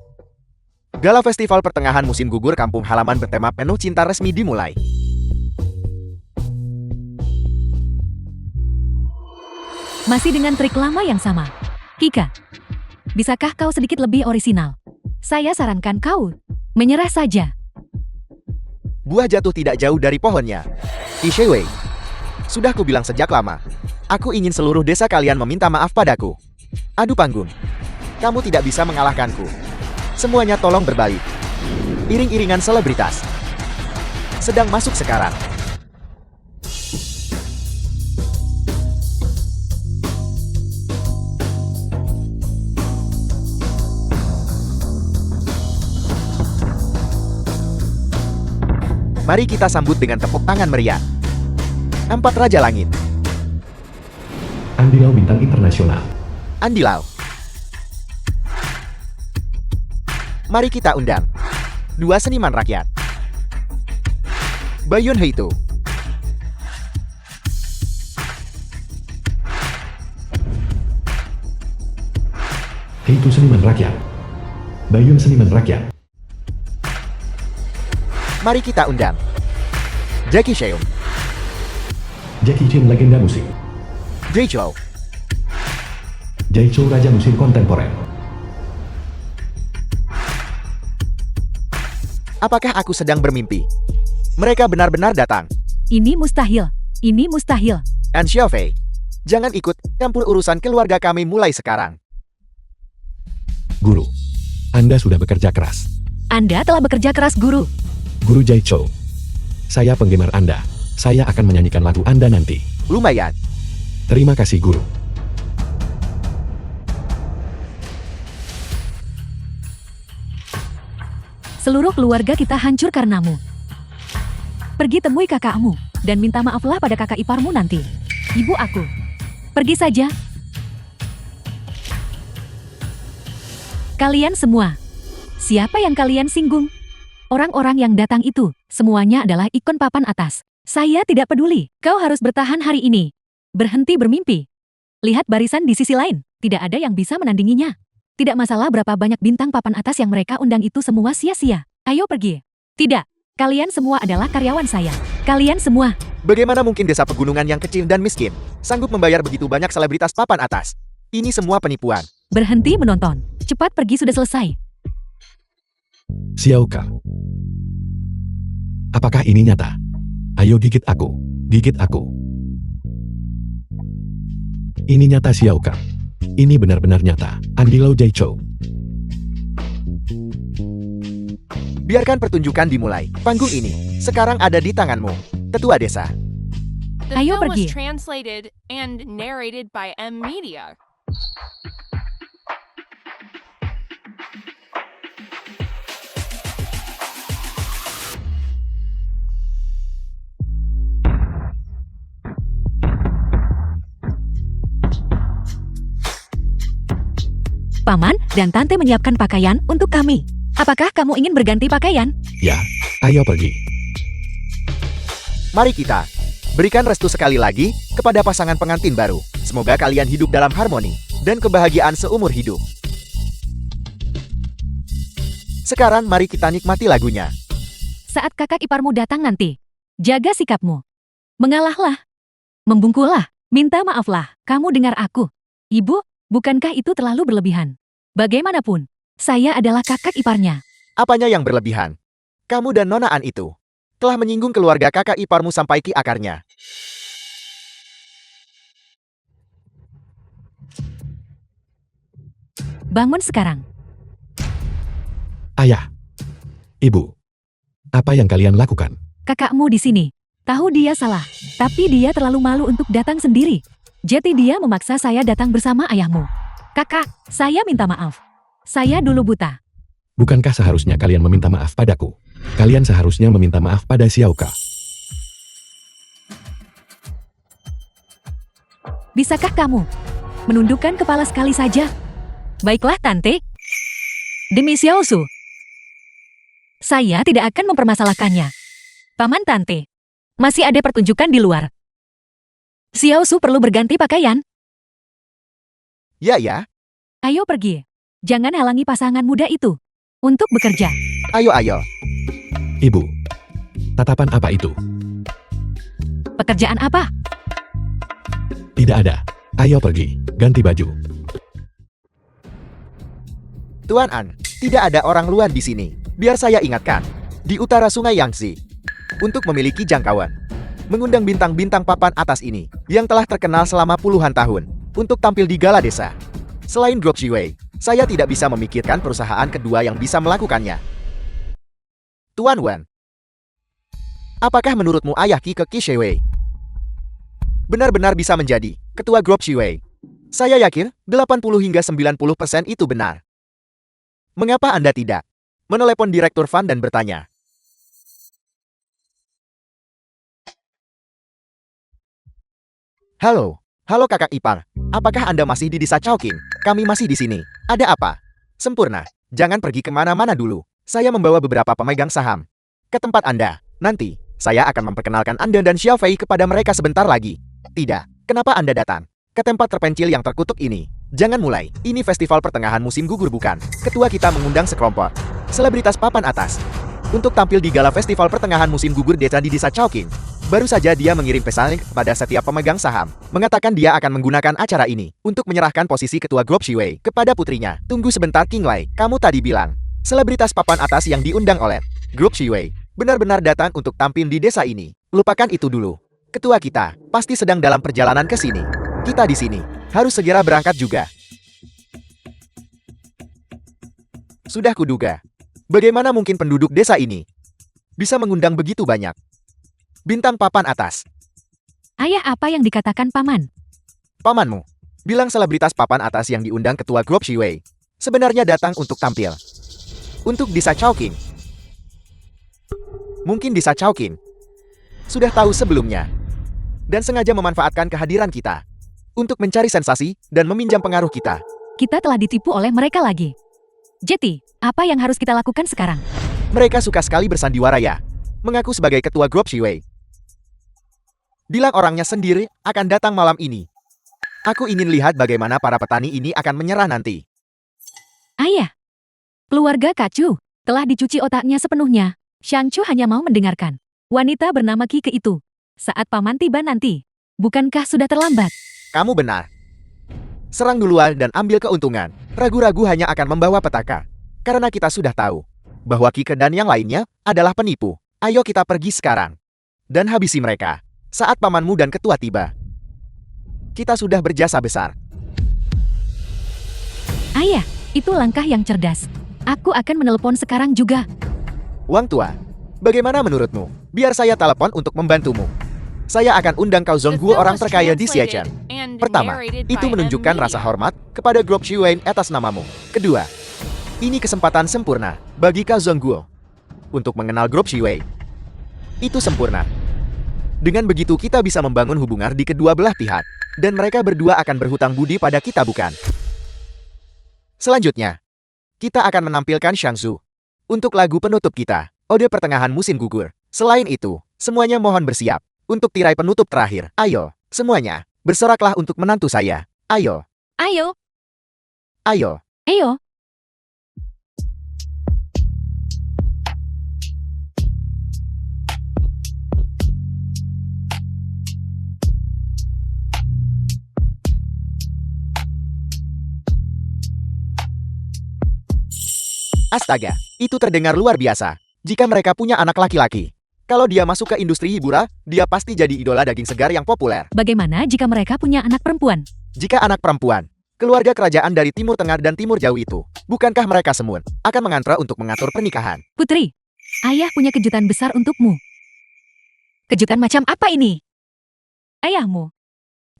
Gala festival pertengahan musim gugur kampung halaman bertema penuh cinta resmi dimulai. Masih dengan trik lama yang sama. Kika, bisakah kau sedikit lebih orisinal? Saya sarankan kau menyerah saja. Buah jatuh tidak jauh dari pohonnya. Ishewei, sudah kubilang sejak lama. Aku ingin seluruh desa kalian meminta maaf padaku. Adu panggung. Kamu tidak bisa mengalahkanku. Semuanya tolong berbalik. Iring-iringan selebritas sedang masuk sekarang. Mari kita sambut dengan tepuk tangan meriah. 4 Raja Langit. Andi Lau Bintang Internasional. Andi Lau. Mari kita undang 2 seniman rakyat. Bayun Heito. Heitu seniman rakyat. Bayun seniman rakyat. Mari kita undang Jackie Cheung. Jackie Chan legenda musik. Jay Chou. Jai Chou raja musik kontemporer. Apakah aku sedang bermimpi? Mereka benar-benar datang. Ini mustahil. Ini mustahil. And Xiaofei, jangan ikut campur urusan keluarga kami mulai sekarang. Guru, Anda sudah bekerja keras. Anda telah bekerja keras, Guru. Guru Jai Chou, saya penggemar Anda. Saya akan menyanyikan lagu Anda nanti. Lumayan. Terima kasih, Guru. Seluruh keluarga kita hancur karenamu. Pergi temui kakakmu dan minta maaflah pada kakak iparmu nanti. Ibu aku. Pergi saja. Kalian semua. Siapa yang kalian singgung? Orang-orang yang datang itu, semuanya adalah ikon papan atas. Saya tidak peduli. Kau harus bertahan hari ini. Berhenti bermimpi. Lihat barisan di sisi lain. Tidak ada yang bisa menandinginya. Tidak masalah berapa banyak bintang papan atas yang mereka undang, itu semua sia-sia. Ayo pergi. Tidak. Kalian semua adalah karyawan saya. Kalian semua. Bagaimana mungkin desa pegunungan yang kecil dan miskin sanggup membayar begitu banyak selebritas papan atas? Ini semua penipuan. Berhenti menonton. Cepat pergi, sudah selesai. Xiaoka. Apakah ini nyata? Ayo gigit aku. Gigit aku. Ini nyata, Xiaoka. Ini benar-benar nyata. Andi Lau Jai Chou. Biarkan pertunjukan dimulai. Panggung ini sekarang ada di tanganmu, Tetua Desa. The Ayo film pergi. was translated and narrated by M Media. Paman dan Tante menyiapkan pakaian untuk kami. Apakah kamu ingin berganti pakaian? Ya, ayo pergi. Mari kita berikan restu sekali lagi kepada pasangan pengantin baru. Semoga kalian hidup dalam harmoni dan kebahagiaan seumur hidup. Sekarang mari kita nikmati lagunya. Saat kakak iparmu datang nanti, jaga sikapmu. Mengalahlah. Membungkulah. Minta maaflah. Kamu dengar aku. Ibu, bukankah itu terlalu berlebihan? Bagaimanapun, saya adalah kakak iparnya. Apanya yang berlebihan? Kamu dan nonaan itu telah menyinggung keluarga kakak iparmu sampai ki akarnya. Bangun sekarang. Ayah. Ibu. Apa yang kalian lakukan? Kakakmu di sini. Tahu dia salah, tapi dia terlalu malu untuk datang sendiri. Jadi dia memaksa saya datang bersama ayahmu. Kakak, saya minta maaf. Saya dulu buta. Bukankah seharusnya kalian meminta maaf padaku? Kalian seharusnya meminta maaf pada Xiaoka. Bisakah kamu menundukkan kepala sekali saja? Baiklah, Tante. Demi Xiaosu, Saya tidak akan mempermasalahkannya. Paman Tante, masih ada pertunjukan di luar. Xiao Su perlu berganti pakaian. Ya ya, Ayo pergi. Jangan halangi pasangan muda itu untuk bekerja. ayo. Ibu. Tatapan apa itu? Pekerjaan apa? Tidak ada. Ayo pergi, ganti baju. Tuan An, tidak ada orang luar di sini. Biar saya ingatkan. Di utara Sungai Yangtze. Untuk memiliki jangkauan. Mengundang bintang-bintang papan atas ini, yang telah terkenal selama puluhan tahun, untuk tampil di gala desa. Selain Group Shiwei, saya tidak bisa memikirkan perusahaan kedua yang bisa melakukannya. Tuan Wan, apakah menurutmu ayah Ki Ke Ki Shiwei benar-benar bisa menjadi ketua Group Shiwei? Saya yakin 80 hingga 90% itu benar. Mengapa Anda tidak menelepon Direktur Fan dan bertanya? Halo kakak ipar. Apakah Anda masih di desa Chowking? Kami masih di sini. Ada apa? Sempurna. Jangan pergi kemana-mana dulu. Saya membawa beberapa pemegang saham ke tempat Anda. Nanti, saya akan memperkenalkan Anda dan Xiao Fei kepada mereka sebentar lagi. Tidak. Kenapa Anda datang ke tempat terpencil yang terkutuk ini? Jangan mulai. Ini festival pertengahan musim gugur bukan? Ketua kita mengundang sekelompok selebritas papan atas untuk tampil di gala festival pertengahan musim gugur desa di desa Chowking. Baru saja dia mengirim pesan kepada setiap pemegang saham, mengatakan dia akan menggunakan acara ini untuk menyerahkan posisi ketua Group Shiwei kepada putrinya. Tunggu sebentar King Lai, kamu tadi bilang selebritas papan atas yang diundang oleh Group Shiwei benar-benar datang untuk tampil di desa ini. Lupakan itu dulu. Ketua kita pasti sedang dalam perjalanan ke sini. Kita di sini harus segera berangkat juga. Sudah kuduga. Bagaimana mungkin penduduk desa ini bisa mengundang begitu banyak bintang papan atas? Ayah, apa yang dikatakan paman? Pamanmu bilang selebritas papan atas yang diundang ketua Group Shiwei sebenarnya datang untuk tampil untuk desa Chowking. Mungkin desa Chowking sudah tahu sebelumnya dan sengaja memanfaatkan kehadiran kita untuk mencari sensasi dan meminjam pengaruh kita. Kita telah ditipu oleh mereka lagi. Jetty, apa yang harus kita lakukan sekarang? Mereka suka sekali bersandiwara ya, mengaku sebagai ketua Group Shiwei. Bilang orangnya sendiri akan datang malam ini. Aku ingin lihat bagaimana para petani ini akan menyerah nanti. Ayah, keluarga Kak Chu telah dicuci otaknya sepenuhnya. Shang Chu hanya mau mendengarkan wanita bernama Ki Ke itu saat paman tiba nanti. Bukankah sudah terlambat? Kamu benar. Serang duluan dan ambil keuntungan. Ragu-ragu hanya akan membawa petaka. Karena kita sudah tahu bahwa Ki Ke dan yang lainnya adalah penipu. Ayo kita pergi sekarang dan habisi mereka saat pamanmu dan ketua tiba. Kita sudah berjasa besar. Ayah, itu langkah yang cerdas. Aku akan menelepon sekarang juga. Wang tua, bagaimana menurutmu? Biar saya telepon untuk membantumu. Saya akan undang Kau Zongguo, orang terkaya di Xiachen. Pertama, itu menunjukkan rasa hormat kepada Group Shiwei atas namamu. Kedua, ini kesempatan sempurna bagi Kau Zongguo untuk mengenal Group Shiwei. Itu sempurna. Dengan begitu kita bisa membangun hubungan di kedua belah pihak, dan mereka berdua akan berhutang budi pada kita bukan? Selanjutnya, kita akan menampilkan Shangsu untuk lagu penutup kita, Ode Pertengahan Musim Gugur. Selain itu, semuanya mohon bersiap untuk tirai penutup terakhir. Ayo, semuanya, bersoraklah untuk menantu saya. Ayo, Ayo, ayo. ayo. Astaga, itu terdengar luar biasa. Jika mereka punya anak laki-laki, kalau dia masuk ke industri hiburan, dia pasti jadi idola daging segar yang populer. Bagaimana jika mereka punya anak perempuan? Jika anak perempuan, keluarga kerajaan dari Timur Tengah dan Timur Jauh itu, bukankah mereka semua akan mengantre untuk mengatur pernikahan? Putri, ayah punya kejutan besar untukmu. Kejutan macam apa ini? Ayahmu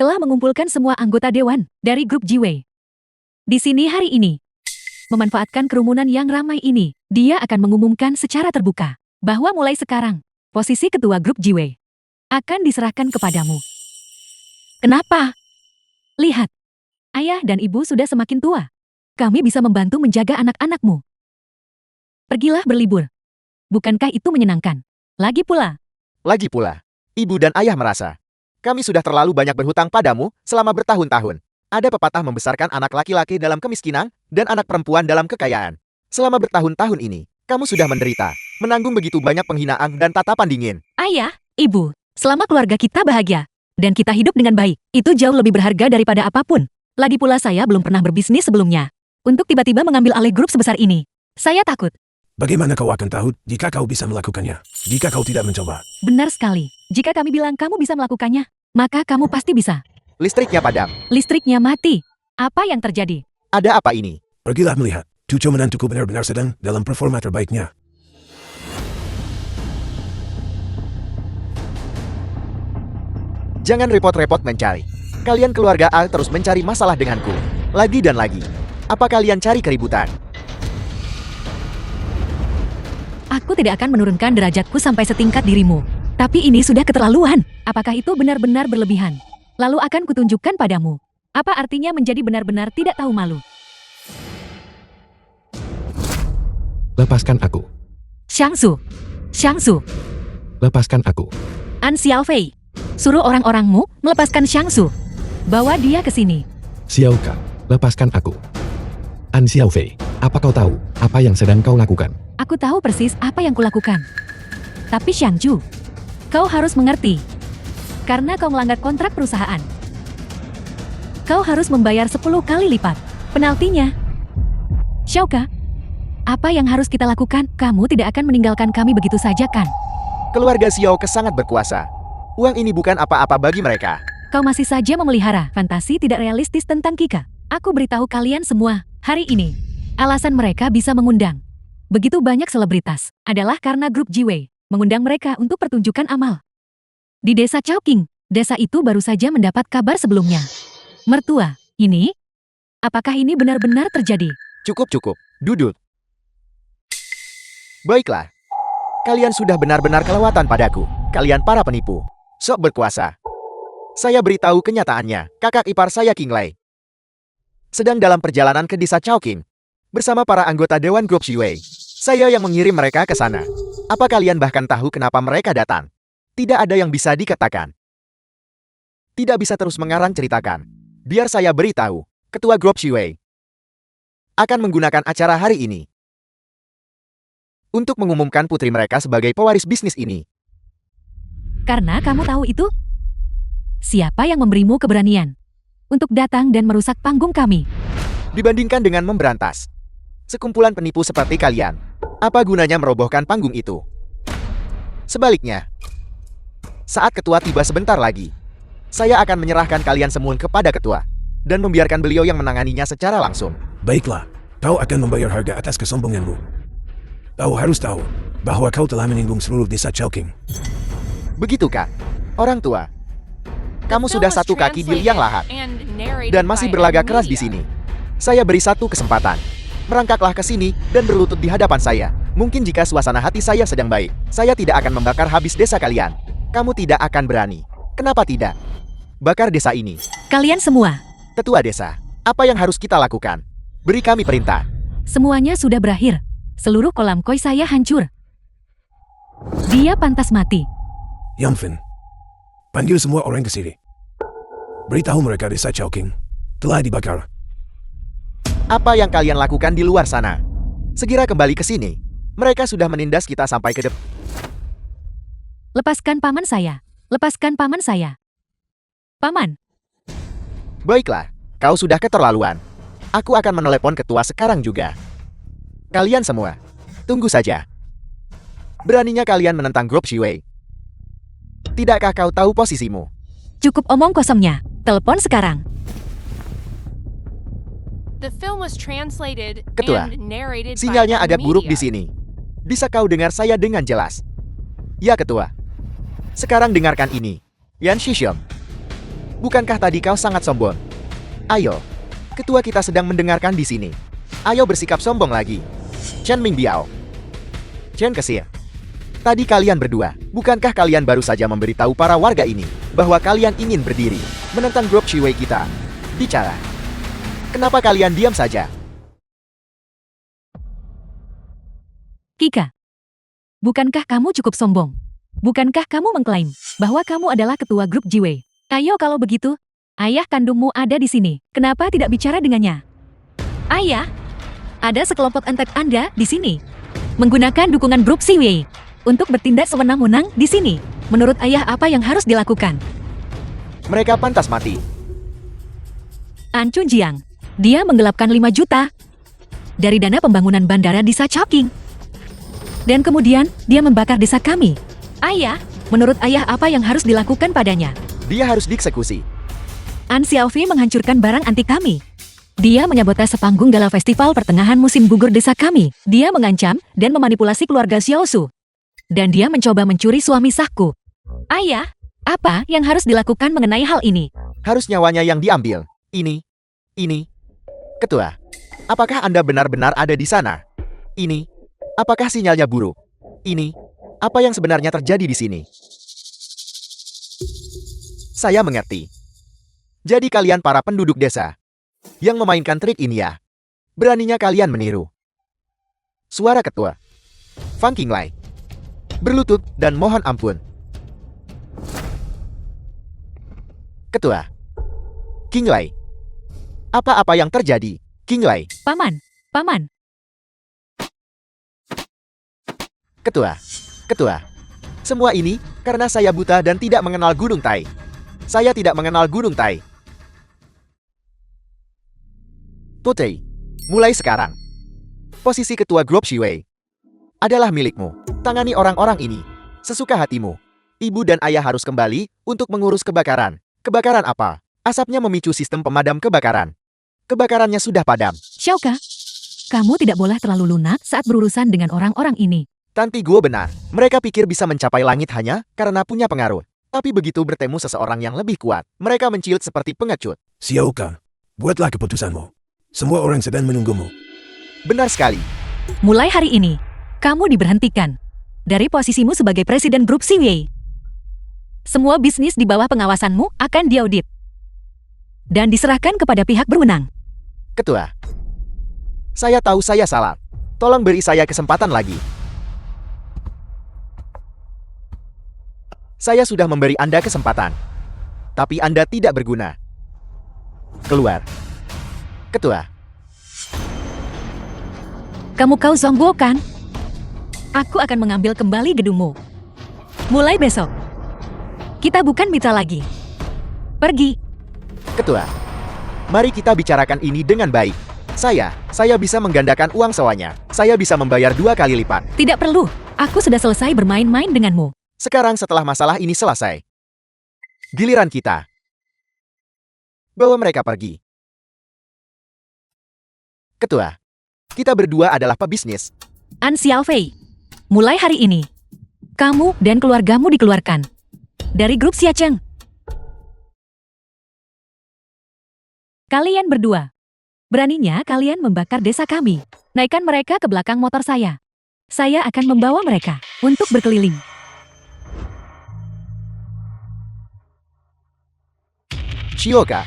telah mengumpulkan semua anggota dewan dari grup Jiwei. Di sini hari ini, memanfaatkan kerumunan yang ramai ini, dia akan mengumumkan secara terbuka bahwa mulai sekarang, posisi ketua grup Jiwei akan diserahkan kepadamu. Kenapa? Lihat, ayah dan ibu sudah semakin tua. Kami bisa membantu menjaga anak-anakmu. Pergilah berlibur Bukankah itu menyenangkan? Lagi pula, ibu dan ayah merasa, kami sudah terlalu banyak berhutang padamu selama bertahun-tahun. Ada pepatah membesarkan anak laki-laki dalam kemiskinan dan anak perempuan dalam kekayaan. Selama bertahun-tahun ini, kamu sudah menderita, menanggung begitu banyak penghinaan dan tatapan dingin. ayah, ibu, selama keluarga kita bahagia, dan kita hidup dengan baik, itu jauh lebih berharga daripada apapun. Lagi pula saya belum pernah berbisnis sebelumnya. Untuk tiba-tiba mengambil alih grup sebesar ini, saya takut. Bagaimana kau akan tahu jika kau bisa melakukannya? Jika kau tidak mencoba. Benar sekali. Jika kami bilang kamu bisa melakukannya, maka kamu pasti bisa. Listriknya padam. Listriknya mati. Apa yang terjadi? Ada apa ini? Pergilah melihat. Cucu menantuku benar-benar sedang dalam performa terbaiknya. Jangan repot-repot mencari. Kalian keluarga A terus mencari masalah denganku. Lagi dan lagi. Apa kalian cari keributan? Aku tidak akan menurunkan derajatku sampai setingkat dirimu. Tapi ini sudah keterlaluan. Apakah itu benar-benar berlebihan? Lalu akan kutunjukkan padamu. Apa artinya menjadi benar-benar tidak tahu malu? Lepaskan aku. Shangsu. Shangsu. Lepaskan aku. An Xiaofei. Suruh orang-orangmu melepaskan Shangsu. Bawa dia ke sini. Xiaoka, lepaskan aku. An Xiaofei, apa kau tahu apa yang sedang kau lakukan? Aku tahu persis apa yang kulakukan. Tapi Shangju, kau harus mengerti. Karena kau melanggar kontrak perusahaan. Kau harus membayar 10 kali lipat penaltinya. Xiaoka, apa yang harus kita lakukan? Kamu tidak akan meninggalkan kami begitu saja kan? Keluarga Xiao sangat berkuasa. Uang ini bukan apa-apa bagi mereka. Kau masih saja memelihara fantasi tidak realistis tentang Kika. Aku beritahu kalian semua, hari ini, alasan mereka bisa mengundang begitu banyak selebritas adalah karena grup Jiwei mengundang mereka untuk pertunjukan amal. Di desa Chowking, desa itu baru saja mendapat kabar sebelumnya. Mertua, ini? Apakah ini benar-benar terjadi? Cukup. Duduk. Baiklah. Kalian sudah benar-benar kelewatan padaku. Kalian para penipu. Sok berkuasa. Saya beritahu kenyataannya, kakak ipar saya King Lei sedang dalam perjalanan ke desa Chowking bersama para anggota Dewan Grup Jiwei. Saya yang mengirim mereka ke sana. Apa kalian bahkan tahu kenapa mereka datang? Tidak ada yang bisa dikatakan. Tidak bisa terus mengarang ceritakan. Biar saya beritahu, Ketua Grup Jiwei akan menggunakan acara hari ini untuk mengumumkan putri mereka sebagai pewaris bisnis ini. Karena kamu tahu itu? Siapa yang memberimu keberanian untuk datang dan merusak panggung kami? Dibandingkan dengan memberantas sekumpulan penipu seperti kalian, apa gunanya merobohkan panggung itu? Sebaliknya, saat ketua tiba sebentar lagi, saya akan menyerahkan kalian semua kepada ketua dan membiarkan beliau yang menanganinya secara langsung. Baiklah, kau akan membayar harga atas kesombonganmu. Kau harus tahu bahwa kau telah menyinggung seluruh desa Chowking. Begitukah, orang tua? Kamu The sudah film was satu kaki di liang lahat translated and narrated dan masih by berlagak M keras di Media. sini. Saya beri satu kesempatan. Merangkaklah ke sini dan berlutut di hadapan saya. Mungkin jika suasana hati saya sedang baik, saya tidak akan membakar habis desa kalian. Kamu tidak akan berani. Kenapa tidak? Bakar desa ini. Kalian semua, Tetua desa, apa yang harus kita lakukan? Beri kami perintah. semuanya sudah berakhir. Seluruh kolam koi saya hancur. Dia pantas mati. Yamfin, panggil semua orang ke sini. Beritahu mereka desa Chowking telah dibakar. Apa yang kalian lakukan di luar sana? Segera kembali ke sini. Mereka sudah menindas kita sampai ke depan. Lepaskan paman saya. Lepaskan paman saya. Paman, Baiklah, kau sudah keterlaluan. Aku akan menelepon ketua sekarang juga. Kalian semua, tunggu saja. Beraninya kalian menentang grup Jiwei. Tidakkah kau tahu posisimu? cukup omong kosongnya. Telepon sekarang. The film was translated Ketua, and narrated sinyalnya by agak buruk di Media. sini. Bisa kau dengar saya dengan jelas? Ya, Ketua. Sekarang dengarkan ini. Yan Shishong. Bukankah tadi kau sangat sombong? Ayo, ketua kita sedang mendengarkan di sini. Ayo bersikap sombong lagi. Chen Mingbiao. Chen Kesir. Tadi kalian berdua, bukankah kalian baru saja memberitahu para warga ini bahwa kalian ingin berdiri menentang grup Jiwei kita? Bicara. Kenapa kalian diam saja? Kika. Bukankah kamu cukup sombong? Bukankah kamu mengklaim bahwa kamu adalah ketua grup Jiwei? Ayo kalau begitu, ayah kandungmu ada di sini. Kenapa tidak bicara dengannya? Ayah, ada sekelompok entek Anda di sini. Menggunakan dukungan grup Siwei untuk bertindak sewenang-wenang di sini. Menurut ayah apa yang harus dilakukan? Mereka pantas mati. An Chunjiang, dia menggelapkan 5 juta dari dana pembangunan bandara di Sachoking. Dan kemudian, dia membakar desa kami. Ayah, menurut ayah apa yang harus dilakukan padanya? Dia harus dieksekusi. An Xiaofei menghancurkan barang antik kami. Dia menyabotase panggung gala festival pertengahan musim gugur desa kami. Dia mengancam dan memanipulasi keluarga Xiaosu. Dan dia mencoba mencuri suami sahku. Ayah, apa yang harus dilakukan mengenai hal ini? Harus nyawanya yang diambil. Ini. Ketua, apakah Anda benar-benar ada di sana? Ini. Apakah sinyalnya buruk? Ini. Apa yang sebenarnya terjadi di sini? Saya mengerti. Jadi kalian para penduduk desa yang memainkan trik ini ya. Beraninya kalian meniru. Suara ketua. Fang Qinglai. Berlutut dan mohon ampun. Ketua. Qinglai. Apa-apa yang terjadi, Qinglai? Paman. Ketua. Semua ini karena saya buta dan tidak mengenal Gunung Tai. Saya tidak mengenal Gunung Tai. Tutei, mulai sekarang, posisi ketua grup Shiwei adalah milikmu. Tangani orang-orang ini sesuka hatimu. Ibu dan ayah harus kembali untuk mengurus kebakaran. Kebakaran apa? Asapnya memicu sistem pemadam kebakaran. Kebakarannya sudah padam. Xiaoka, kamu tidak boleh terlalu lunak saat berurusan dengan orang-orang ini. Tanti Guo benar. Mereka pikir bisa mencapai langit hanya karena punya pengaruh. Tapi begitu bertemu seseorang yang lebih kuat, mereka menciut seperti pengecut. Xiaoka, buatlah keputusanmu. Semua orang sedang menunggumu. Benar sekali. Mulai hari ini, kamu diberhentikan dari posisimu sebagai presiden grup Siwei. Semua bisnis di bawah pengawasanmu akan diaudit dan diserahkan kepada pihak berwenang. Ketua, saya tahu saya salah. Tolong beri saya kesempatan lagi. Saya sudah memberi Anda kesempatan, tapi Anda tidak berguna. Keluar. Ketua. Kamu kau Zhongguo kan? Aku akan mengambil kembali gedungmu. Mulai besok, kita bukan mitra lagi. Pergi. Ketua, mari kita bicarakan ini dengan baik. Saya bisa menggandakan uang sewanya. Saya bisa membayar 2 kali lipat. Tidak perlu, aku sudah selesai bermain-main denganmu. Sekarang setelah masalah ini selesai, giliran kita. Bawa mereka pergi. Ketua, kita berdua adalah pebisnis. An Xiaofei, mulai hari ini, kamu dan keluargamu dikeluarkan dari grup Xiacheng. Kalian berdua, beraninya kalian membakar desa kami. Naikkan mereka ke belakang motor saya. Saya akan membawa mereka untuk berkeliling. Shioka,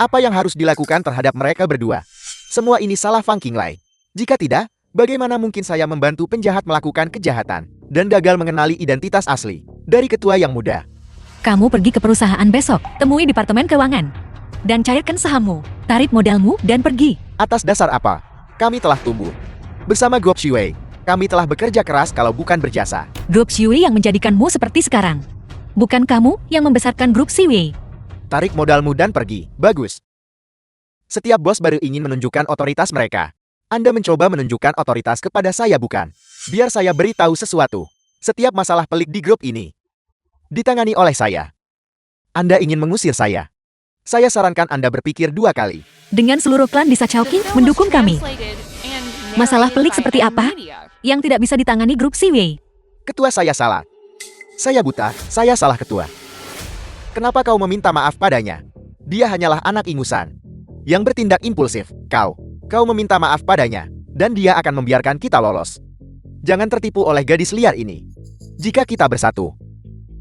apa yang harus dilakukan terhadap mereka berdua? Semua ini salah Fang Qinglai. Jika tidak, bagaimana mungkin saya membantu penjahat melakukan kejahatan dan gagal mengenali identitas asli dari ketua yang muda? Kamu pergi ke perusahaan besok, temui departemen keuangan, dan cairkan sahammu, tarik modalmu, dan pergi. Atas dasar apa? Kami telah tumbuh. Bersama grup Shiwei, kami telah bekerja keras kalau bukan berjasa. Grup Shiwei yang menjadikanmu seperti sekarang. Bukan kamu yang membesarkan grup Shiwei. Tarik modalmu dan pergi. Bagus. Setiap bos baru ingin menunjukkan otoritas mereka. Anda mencoba menunjukkan otoritas kepada saya bukan? Biar saya beritahu sesuatu. Setiap masalah pelik di grup ini ditangani oleh saya. Anda ingin mengusir saya. Saya sarankan Anda berpikir 2 kali. Dengan seluruh klan di Sachoking mendukung kami. Masalah pelik seperti apa yang tidak bisa ditangani grup Siwei? Ketua saya salah. Saya buta, saya salah ketua. Kenapa kau meminta maaf padanya? Dia hanyalah anak ingusan yang bertindak impulsif. Kau meminta maaf padanya, dan dia akan membiarkan kita lolos. Jangan tertipu oleh gadis liar ini. Jika kita bersatu,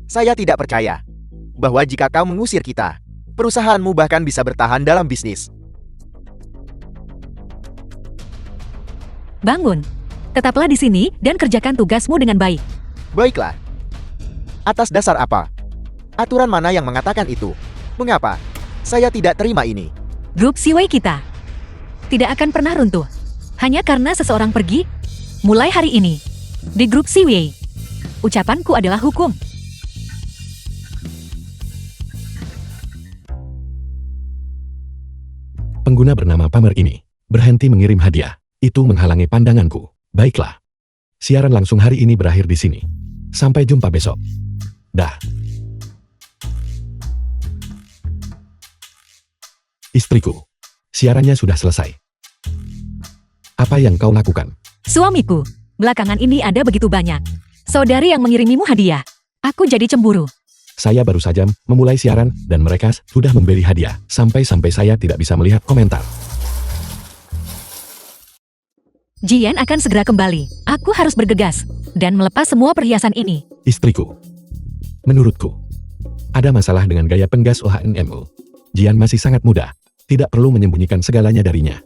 saya tidak percaya bahwa jika kau mengusir kita, perusahaanmu bahkan bisa bertahan dalam bisnis. Bangun. Tetaplah di sini dan kerjakan tugasmu dengan baik. Baiklah. Atas dasar apa? Aturan mana yang mengatakan itu? Mengapa? Saya tidak terima ini. Grup Siwei kita tidak akan pernah runtuh hanya karena seseorang pergi. Mulai hari ini, di grup Siwei, ucapanku adalah hukum. Pengguna bernama Pamer ini berhenti mengirim hadiah. Itu menghalangi pandanganku. Baiklah. Siaran langsung hari ini berakhir di sini. Sampai jumpa besok. Dah. Istriku. Siarannya sudah selesai. Apa yang kau lakukan? Suamiku, belakangan ini ada begitu banyak saudari yang mengirimimu hadiah. Aku jadi cemburu. Saya baru saja memulai siaran dan mereka sudah memberi hadiah. Sampai-sampai saya tidak bisa melihat komentar. Jian akan segera kembali. Aku harus bergegas dan melepas semua perhiasan ini. Istriku. Menurutku, ada masalah dengan gaya penggas OHNMU. Jian masih sangat muda. Tidak perlu menyembunyikan segalanya darinya.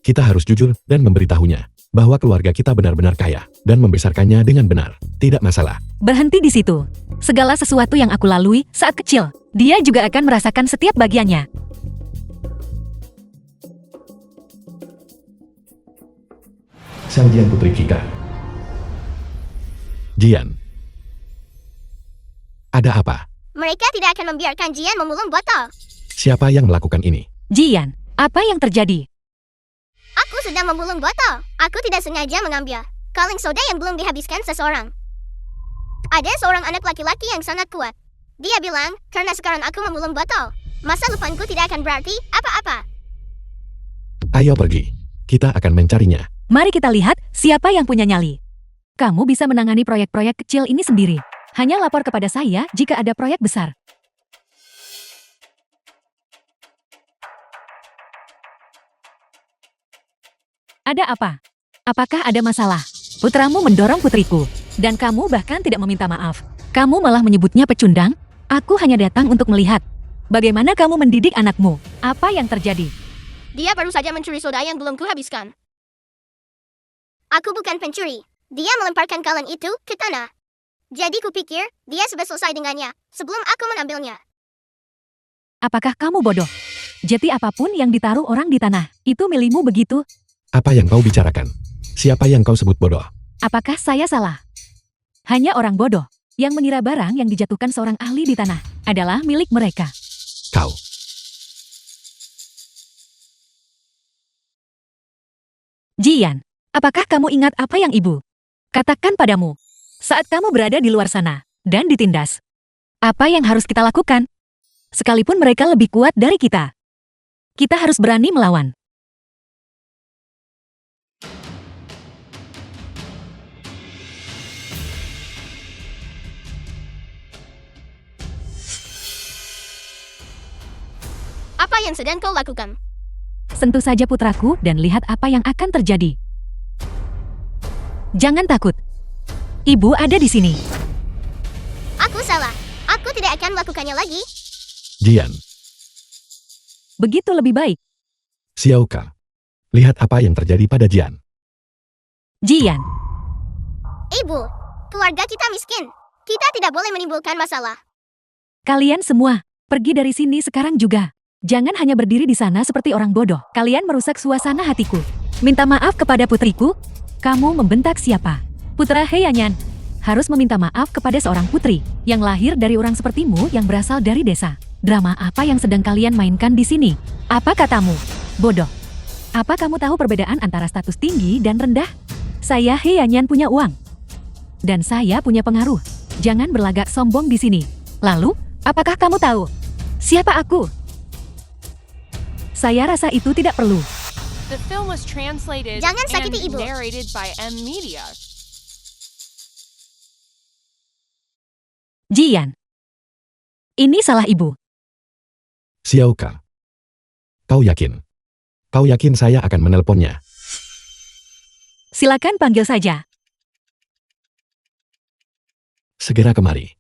Kita harus jujur dan memberitahunya bahwa keluarga kita benar-benar kaya dan membesarkannya dengan benar. Tidak masalah. Berhenti di situ. Segala sesuatu yang aku lalui saat kecil, dia juga akan merasakan setiap bagiannya. Sang Jian putri kita. Jian. Ada apa? Mereka tidak akan membiarkan Jian memulung botol. Siapa yang melakukan ini? Jian, apa yang terjadi? Aku sedang memulung botol. Aku tidak sengaja mengambil kaleng soda yang belum dihabiskan seseorang. Ada seorang anak laki-laki yang sangat kuat. Dia bilang, karena sekarang aku memulung botol, masa depanku tidak akan berarti apa-apa. Ayo pergi. Kita akan mencarinya. Mari kita lihat siapa yang punya nyali. Kamu bisa menangani proyek-proyek kecil ini sendiri. Hanya lapor kepada saya jika ada proyek besar. Ada apa? Apakah ada masalah? Putramu mendorong putriku, dan kamu bahkan tidak meminta maaf. Kamu malah menyebutnya pecundang? Aku hanya datang untuk melihat bagaimana kamu mendidik anakmu. Apa yang terjadi? Dia baru saja mencuri soda yang belum kuhabiskan. Aku bukan pencuri. Dia melemparkan kaleng itu ke tanah. Jadi kupikir, dia sudah selesai dengannya sebelum aku mengambilnya. Apakah kamu bodoh? Jeti apapun yang ditaruh orang di tanah, itu milikmu begitu? Apa yang kau bicarakan? Siapa yang kau sebut bodoh? Apakah saya salah? Hanya orang bodoh yang mengira barang yang dijatuhkan seorang ahli di tanah adalah milik mereka. Kau. Jian, apakah kamu ingat apa yang ibu katakan padamu saat kamu berada di luar sana dan ditindas? Apa yang harus kita lakukan? Sekalipun mereka lebih kuat dari kita, kita harus berani melawan. Apa yang sedang kau lakukan? Sentuh saja putraku dan lihat apa yang akan terjadi. Jangan takut. Ibu ada di sini. Aku salah. Aku tidak akan melakukannya lagi. Jian. Begitu lebih baik. Xiaoka. Lihat apa yang terjadi pada Jian. Jian. Ibu, keluarga kita miskin. Kita tidak boleh menimbulkan masalah. Kalian semua, pergi dari sini sekarang juga. Jangan hanya berdiri di sana seperti orang bodoh. Kalian merusak suasana hatiku. Minta maaf kepada putriku? Kamu membentak siapa? Putra Heianyan harus meminta maaf kepada seorang putri yang lahir dari orang sepertimu yang berasal dari desa. Drama apa yang sedang kalian mainkan di sini? Apa katamu? Bodoh. Apa kamu tahu perbedaan antara status tinggi dan rendah? Saya Heianyan punya uang. Dan saya punya pengaruh. Jangan berlagak sombong di sini. Lalu, apakah kamu tahu siapa aku? Saya rasa itu tidak perlu. The film was translated Jangan and sakiti ibu. narrated by M Media. Jian. Ini salah ibu. Xiaoka. Kau yakin? Kau yakin saya akan menelponnya? Silakan panggil saja. Segera kemari.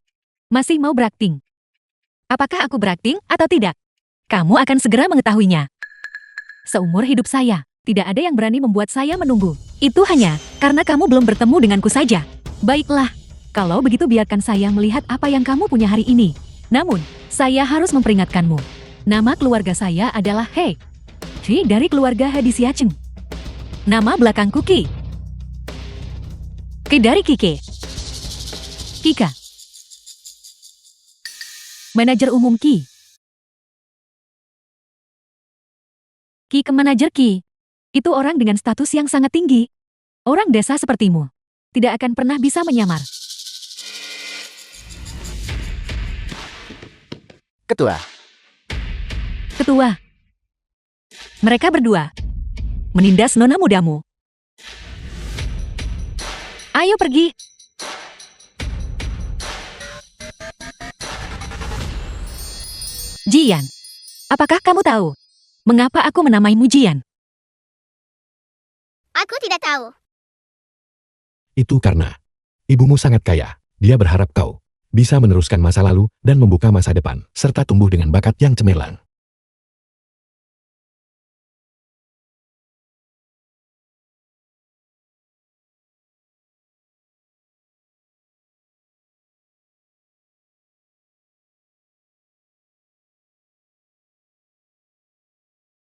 Masih mau berakting? Apakah aku berakting atau tidak? Kamu akan segera mengetahuinya. Seumur hidup saya, tidak ada yang berani membuat saya menunggu. Itu hanya karena kamu belum bertemu denganku saja. Baiklah, kalau begitu biarkan saya melihat apa yang kamu punya hari ini. Namun, saya harus memperingatkanmu. Nama keluarga saya adalah He. He dari keluarga He di Siacheng. Nama belakangku Ki. Ki dari Kike. Kika. Manajer umum Ki. Ki ke manajer Ki. Itu orang dengan status yang sangat tinggi. Orang desa sepertimu tidak akan pernah bisa menyamar. Ketua, Ketua. Mereka berdua menindas nona mudamu. Ayo pergi. Jian, apakah kamu tahu mengapa aku menamaimu Jian? Aku tidak tahu. Itu karena ibumu sangat kaya. Dia berharap kau bisa meneruskan masa lalu dan membuka masa depan, serta tumbuh dengan bakat yang cemerlang.